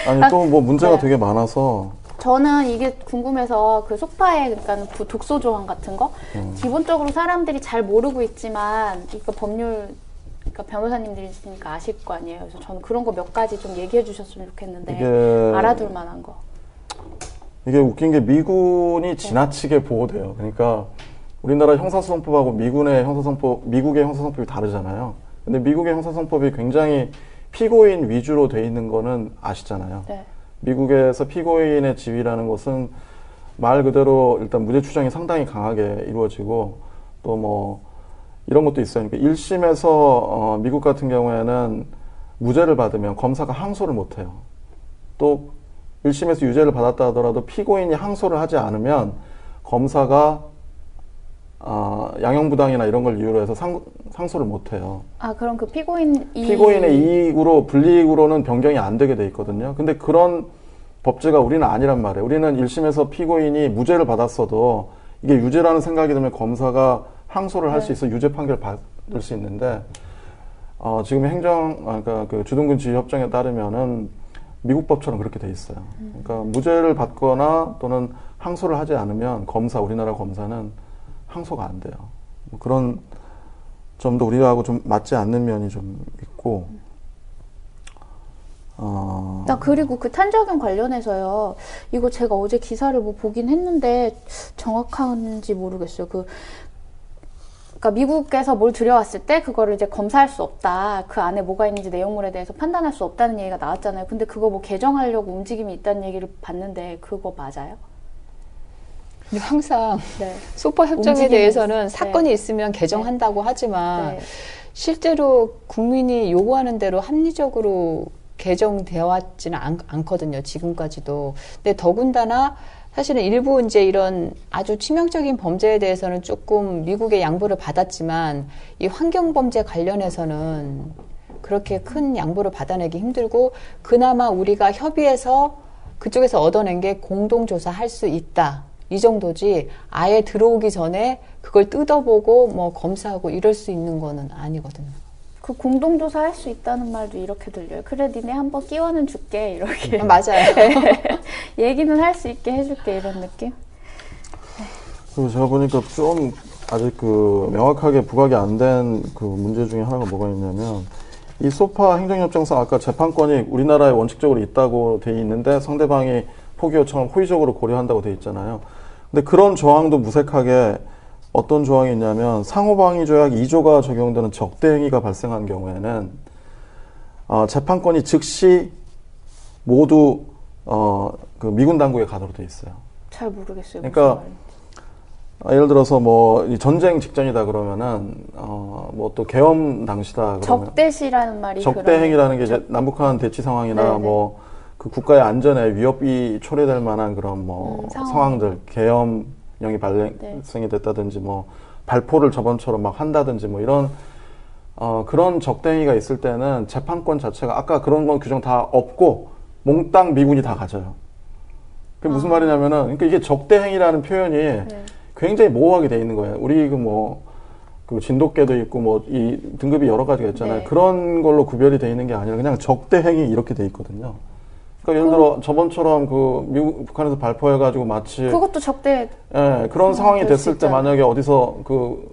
Speaker 4: 아니 또 뭐 문제가
Speaker 3: 네.
Speaker 4: 되게 많아서
Speaker 3: 저는 이게 궁금해서 그 속파에 그러니까 독소 조항 같은 거 기본적으로 사람들이 잘 모르고 있지만 이거 법률 그러니까 변호사님들이 있으니까 아실 거 아니에요. 그래서 저는 그런 거 몇 가지 좀 얘기해 주셨으면 좋겠는데
Speaker 4: 이게
Speaker 3: 알아둘 만한 거.
Speaker 4: 이게 웃긴 게 미군이 지나치게 보호돼요. 그러니까 우리나라 형사소송법하고 미국의 형사소송법이 다르잖아요. 근데 미국의 형사소송법이 굉장히 피고인 위주로 돼 있는 거는 아시잖아요.
Speaker 3: 네.
Speaker 4: 미국에서 피고인의 지위라는 것은 말 그대로 일단 무죄 추정이 상당히 강하게 이루어지고 또 뭐 이런 것도 있어요. 그러니까 1심에서 미국 같은 경우에는 무죄를 받으면 검사가 항소를 못 해요. 또 1심에서 유죄를 받았다 하더라도 피고인이 항소를 하지 않으면 검사가 양형부당이나 이런 걸 이유로 해서 상소를 못 해요.
Speaker 3: 아, 그럼 그 피고인의
Speaker 4: 이익으로, 불이익으로는 변경이 안 되게 돼 있거든요. 근데 그런 법제가 우리는 아니란 말이에요. 우리는 1심에서 피고인이 무죄를 받았어도 이게 유죄라는 생각이 들면 검사가 항소를 할 수 있어 유죄 판결 받을 수 있는데, 지금 그러니까 그 주둔군 지휘 협정에 따르면은 미국 법처럼 그렇게 돼 있어요. 그러니까 무죄를 받거나 또는 항소를 하지 않으면 우리나라 검사는 항소가 안 돼요. 뭐 그런 점도 우리하고 좀 맞지 않는 면이 좀 있고,
Speaker 3: 나 그리고 그 탄저균 관련해서요. 이거 제가 어제 기사를 뭐 보긴 했는데 정확한지 모르겠어요. 그러니까 미국에서 뭘 들여왔을 때 그거를 이제 검사할 수 없다. 그 안에 뭐가 있는지 내용물에 대해서 판단할 수 없다는 얘기가 나왔잖아요. 근데 그거 뭐 개정하려고 움직임이 있다는 얘기를 봤는데 그거 맞아요?
Speaker 5: 근데 항상
Speaker 3: 네.
Speaker 5: 소파 협정에
Speaker 3: 움직임이
Speaker 5: 대해서는
Speaker 3: 있-
Speaker 5: 사건이
Speaker 3: 네.
Speaker 5: 있으면 개정한다고 하지만
Speaker 3: 네.
Speaker 5: 실제로 국민이 요구하는 대로 합리적으로 개정되어 왔지는 않거든요. 지금까지도. 근데 더군다나 사실은 일부 이제 이런 아주 치명적인 범죄에 대해서는 조금 미국의 양보를 받았지만 이 환경 범죄 관련해서는 그렇게 큰 양보를 받아내기 힘들고 그나마 우리가 협의해서 그쪽에서 얻어낸 게 공동조사 할 수 있다. 이 정도지 아예 들어오기 전에 그걸 뜯어보고 뭐 검사하고 이럴 수 있는 거는 아니거든요.
Speaker 3: 그 공동조사 할 수 있다는 말도 이렇게 들려요. 그래, 니네 한번 끼워는 줄게. 이렇게.
Speaker 5: 맞아요.
Speaker 3: 얘기는 할 수 있게 해줄게. 이런 느낌?
Speaker 4: 그리고 제가 보니까 좀 아직 그 명확하게 부각이 안 된 그 문제 중에 하나가 뭐가 있냐면 이 소파 행정협정상 아까 재판권이 우리나라에 원칙적으로 있다고 돼 있는데 상대방이 포기 요청을 호의적으로 고려한다고 돼 있잖아요. 근데 그런 조항도 무색하게 어떤 조항이 있냐면 상호방위조약 2조가 적용되는 적대행위가 발생한 경우에는 재판권이 즉시 모두 그 미군 당국에 가도록 돼 있어요.
Speaker 3: 잘 모르겠어요.
Speaker 4: 그러니까
Speaker 3: 무슨 말인지.
Speaker 4: 예를 들어서 뭐 이 전쟁 직전이다 그러면은 뭐 또 계엄 당시다 그러면
Speaker 3: 적대시라는 말이
Speaker 4: 적대행위라는 게 이제 남북한 대치 상황이나
Speaker 3: 네네.
Speaker 4: 뭐 그 국가의 안전에 위협이 초래될 만한 그런 뭐
Speaker 3: 상황.
Speaker 4: 상황들 계엄령이 발생이 됐다든지 뭐 발포를 저번처럼 막 한다든지 뭐 이런 그런 적대행위가 있을 때는 재판권 자체가 아까 그런 건 규정 다 없고 몽땅 미군이 다 가져요. 그게 무슨 말이냐면은 그러니까 이게 적대행위라는 표현이 굉장히 모호하게 돼 있는 거예요. 우리 그 진돗개도 있고 뭐 이 등급이 여러 가지가 있잖아요.
Speaker 3: 네.
Speaker 4: 그런 걸로 구별이 돼 있는 게 아니라 그냥 적대행위 이렇게 돼 있거든요. 그러니까 예를 들어 저번처럼 그 미국 북한에서 발포해가지고 마치
Speaker 3: 그것도 적대.
Speaker 4: 예, 그런 상황이
Speaker 3: 될 수
Speaker 4: 됐을 때
Speaker 3: 있잖아요.
Speaker 4: 만약에 어디서 그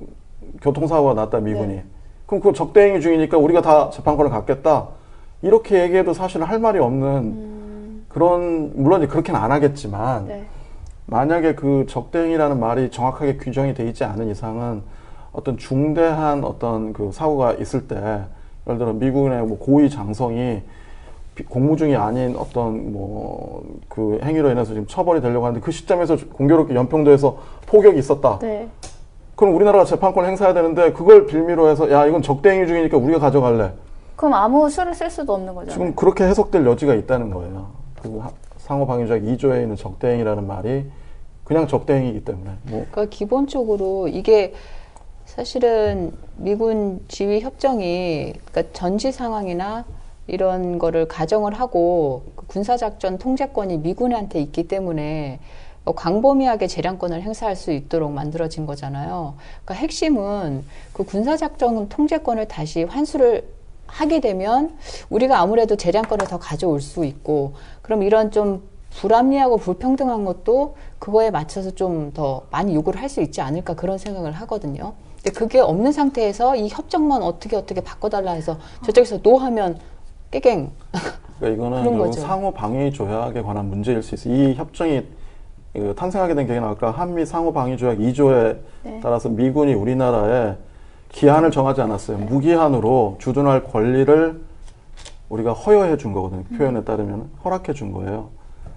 Speaker 4: 교통사고가 났다 미군이 그럼 그 적대행위 중이니까 우리가 다 재판권을 갖겠다 이렇게 얘기해도 사실 할 말이 없는 그런 물론 그렇게는 안 하겠지만
Speaker 3: 네.
Speaker 4: 만약에 그 적대행위라는 말이 정확하게 규정이 돼 있지 않은 이상은 어떤 중대한 어떤 그 사고가 있을 때 예를 들어 미군의 뭐 고위 장성이 공무 중이 아닌 어떤 뭐 그 행위로 인해서 지금 처벌이 되려고 하는데 그 시점에서 공교롭게 연평도에서 폭격이 있었다.
Speaker 3: 네.
Speaker 4: 그럼 우리나라가 재판권을 행사해야 되는데 그걸 빌미로 해서 야 이건 적대행위 중이니까 우리가 가져갈래.
Speaker 3: 그럼 아무 수를 쓸 수도 없는 거잖아요.
Speaker 4: 지금 그렇게 해석될 여지가 있다는 거예요. 그 상호방위조약 2조에 있는 적대행위라는 말이 그냥 적대행위이기 때문에. 뭐
Speaker 5: 그러니까 기본적으로 이게 사실은 미군 지휘 협정이 그러니까 전시 상황이나 이런 거를 가정을 하고 그 군사작전 통제권이 미군한테 있기 때문에 광범위하게 재량권을 행사할 수 있도록 만들어진 거잖아요. 그러니까 핵심은 그 군사작전 통제권을 다시 환수를 하게 되면 우리가 아무래도 재량권을 더 가져올 수 있고 그럼 이런 좀 불합리하고 불평등한 것도 그거에 맞춰서 좀 더 많이 요구를 할 수 있지 않을까 그런 생각을 하거든요. 근데 그게 없는 상태에서 이 협정만 어떻게 바꿔달라 해서 저쪽에서 노 하면 깨갱.
Speaker 4: 그러니까 이거는
Speaker 5: 그런
Speaker 4: 그
Speaker 5: 거죠.
Speaker 4: 상호방위조약에 관한 문제일 수 있어요. 이 협정이 탄생하게 된 계기는 아까 한미 상호방위조약 2조에 따라서 미군이 우리나라에 기한을 정하지 않았어요. 무기한으로 주둔할 권리를 우리가 허여해 준 거거든요. 표현에 따르면 허락해 준 거예요.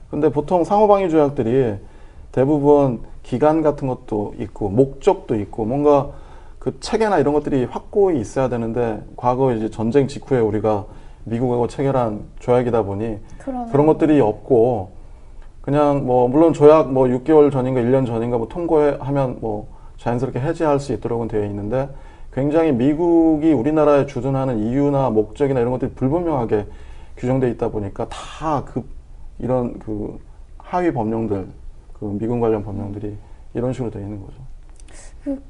Speaker 4: 근데 보통 상호방위조약들이 대부분 기간 같은 것도 있고 목적도 있고 뭔가 그 체계나 이런 것들이 확고히 있어야 되는데 과거 이제 전쟁 직후에 우리가 미국하고 체결한 조약이다 보니 그런 것들이 없고 그냥 뭐 물론 조약 뭐 6개월 전인가 1년 전인가 뭐 통고하면 뭐 자연스럽게 해지할 수 있도록은 되어 있는데 굉장히 미국이 우리나라에 주둔하는 이유나 목적이나 이런 것들이 불분명하게 규정되어 있다 보니까 다 이런 그 하위 법령들 그 미군 관련 법령들이 이런 식으로 되어 있는 거죠.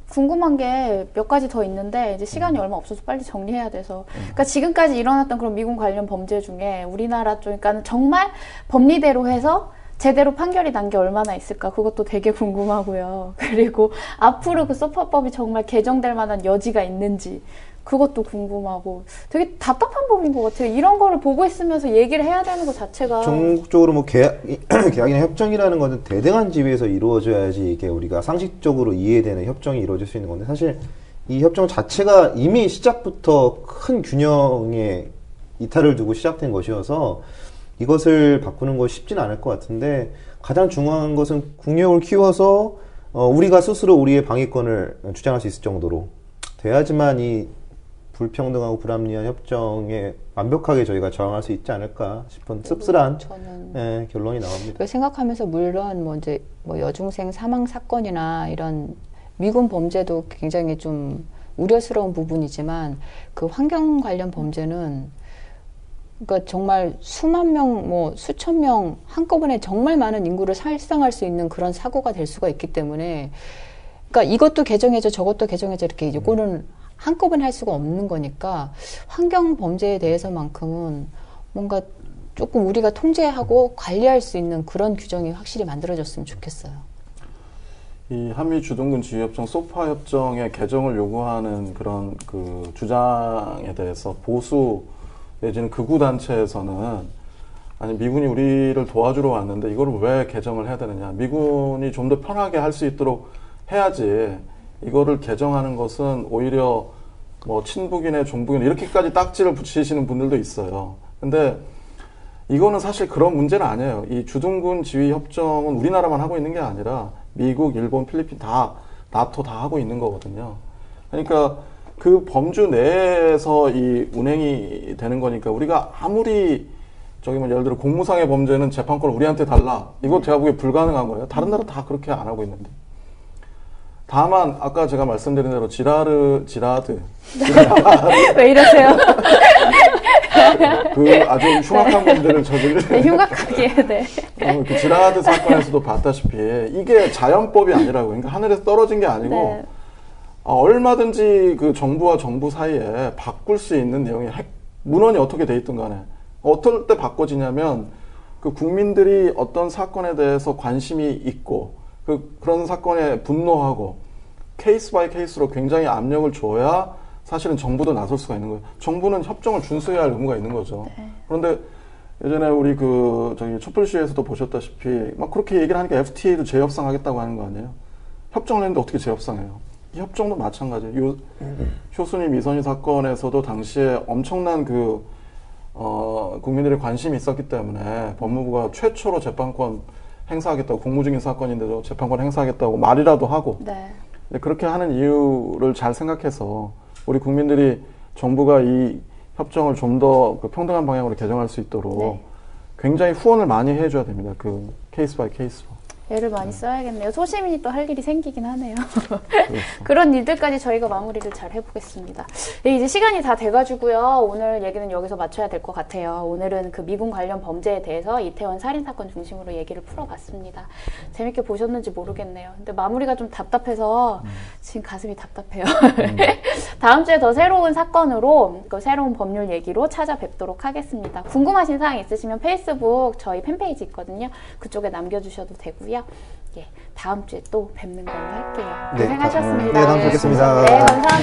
Speaker 3: 궁금한 게 몇 가지 더 있는데 이제 시간이 얼마 없어서 빨리 정리해야 돼서 그러니까 지금까지 일어났던 그런 미군 관련 범죄 중에 우리나라 쪽 그러니까 정말 법리대로 해서 제대로 판결이 난 게 얼마나 있을까 그것도 되게 궁금하고요. 그리고 앞으로 그 소파법이 정말 개정될 만한 여지가 있는지 그것도 궁금하고 되게 답답한 법인 것 같아요. 이런 거를 보고 있으면서 얘기를 해야 되는 것 자체가
Speaker 6: 전국적으로 뭐 계약이나 협정이라는 것은 대등한 지위에서 이루어져야지 이게 우리가 상식적으로 이해되는 협정이 이루어질 수 있는 건데 사실 이 협정 자체가 이미 시작부터 큰 균형에 이탈을 두고 시작된 것이어서 이것을 바꾸는 것이 쉽지는 않을 것 같은데 가장 중요한 것은 국력을 키워서 우리가 스스로 우리의 방위권을 주장할 수 있을 정도로 돼야지만 이 불평등하고 불합리한 협정에 완벽하게 저희가 저항할 수 있지 않을까 싶은 씁쓸한
Speaker 5: 저는
Speaker 6: 결론이 나옵니다.
Speaker 5: 생각하면서 물론 뭐 이제 뭐 여중생 사망 사건이나 이런 미군 범죄도 굉장히 좀 우려스러운 부분이지만 그 환경 관련 범죄는 그러니까 정말 수만 명, 뭐 수천 명 한꺼번에 정말 많은 인구를 살상할 수 있는 그런 사고가 될 수가 있기 때문에 그러니까 이것도 개정해줘 저것도 개정해줘 이렇게 이거는 한꺼번에 할 수가 없는 거니까 환경 범죄에 대해서만큼은 뭔가 조금 우리가 통제하고 관리할 수 있는 그런 규정이 확실히 만들어졌으면 좋겠어요.
Speaker 4: 이 한미 주둔군 지휘협정 소파 협정의 개정을 요구하는 그런 그 주장에 대해서 보수 내지는 극우 단체에서는 아니 미군이 우리를 도와주러 왔는데 이걸 왜 개정을 해야 되느냐, 미군이 좀 더 편하게 할 수 있도록 해야지 이거를 개정하는 것은 오히려 뭐 친북이네 종북이네 이렇게까지 딱지를 붙이시는 분들도 있어요. 근데 이거는 사실 그런 문제는 아니에요. 이 주둔군 지휘 협정은 우리나라만 하고 있는 게 아니라 미국, 일본, 필리핀 다 나토 다 하고 있는 거거든요. 그러니까 그 범주 내에서 이 운행이 되는 거니까 우리가 아무리 저기 뭐 예를 들어 공무상의 범죄는 재판권을 우리한테 달라 이거 제가 보기에 불가능한 거예요. 다른 나라 다 그렇게 안 하고 있는데. 다만 아까 제가 말씀드린 대로 지라드
Speaker 3: 왜 이러세요?
Speaker 4: 그 아주 흉악한 범죄를 저지른
Speaker 3: 네, 흉악하게 네.
Speaker 4: 그 지라드 사건에서도 봤다시피 이게 자연법이 아니라고, 그러니까 하늘에서 떨어진 게 아니고
Speaker 3: 네.
Speaker 4: 얼마든지 그 정부와 정부 사이에 바꿀 수 있는 내용이 문헌이 어떻게 돼 있든 간에 어떨 때 바꿔지냐면 그 국민들이 어떤 사건에 대해서 관심이 있고 그런 사건에 분노하고 케이스 바이 케이스로 굉장히 압력을 줘야 사실은 정부도 나설 수가 있는 거예요. 정부는 협정을 준수해야 할 의무가 있는 거죠.
Speaker 3: 네.
Speaker 4: 그런데 예전에 우리 저기 촛불시위에서도 보셨다시피 막 그렇게 얘기를 하니까 FTA도 재협상하겠다고 하는 거 아니에요? 협정을 했는데 어떻게 재협상해요? 이 협정도 마찬가지예요. 효순이 미선희 사건에서도 당시에 엄청난 국민들의 관심이 있었기 때문에 법무부가 최초로 재판권 행사하겠다고, 공무 중인 사건인데도 재판권 행사하겠다고 말이라도 하고
Speaker 3: 네.
Speaker 4: 그렇게 하는 이유를 잘 생각해서 우리 국민들이 정부가 이 협정을 좀 더 평등한 방향으로 개정할 수 있도록
Speaker 3: 네.
Speaker 4: 굉장히 후원을 많이 해줘야 됩니다. 그 케이스 바이 케이스로.
Speaker 3: 애를 많이 써야겠네요. 소시민이 또 할 일이 생기긴 하네요.
Speaker 4: 그렇죠.
Speaker 3: 그런 일들까지 저희가 마무리를 잘 해보겠습니다. 네, 이제 시간이 다 돼가지고요. 오늘 얘기는 여기서 마쳐야 될 것 같아요. 오늘은 그 미군 관련 범죄에 대해서 이태원 살인사건 중심으로 얘기를 풀어봤습니다. 재밌게 보셨는지 모르겠네요. 근데 마무리가 좀 답답해서 지금 가슴이 답답해요. 다음 주에 더 새로운 사건으로 그 새로운 법률 얘기로 찾아뵙도록 하겠습니다. 궁금하신 사항 있으시면 페이스북 저희 팬페이지 있거든요. 그쪽에 남겨주셔도 되고요. 예, 다음 주에 또 뵙는 걸로 할게요.
Speaker 6: 네,
Speaker 3: 고생하셨습니다.
Speaker 6: 다음 주에 뵙겠습니다.
Speaker 3: 네, 감사합니다.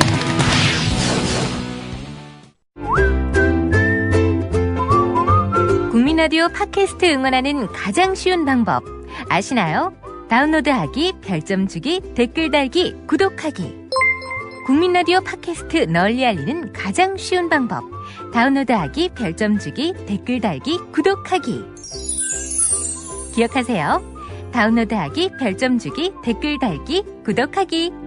Speaker 7: 국민라디오 팟캐스트 응원하는 가장 쉬운 방법 아시나요? 다운로드하기, 별점 주기, 댓글 달기, 구독하기. 국민라디오 팟캐스트 널리 알리는 가장 쉬운 방법. 다운로드하기, 별점 주기, 댓글 달기, 구독하기. 기억하세요. 다운로드하기, 별점 주기, 댓글 달기, 구독하기.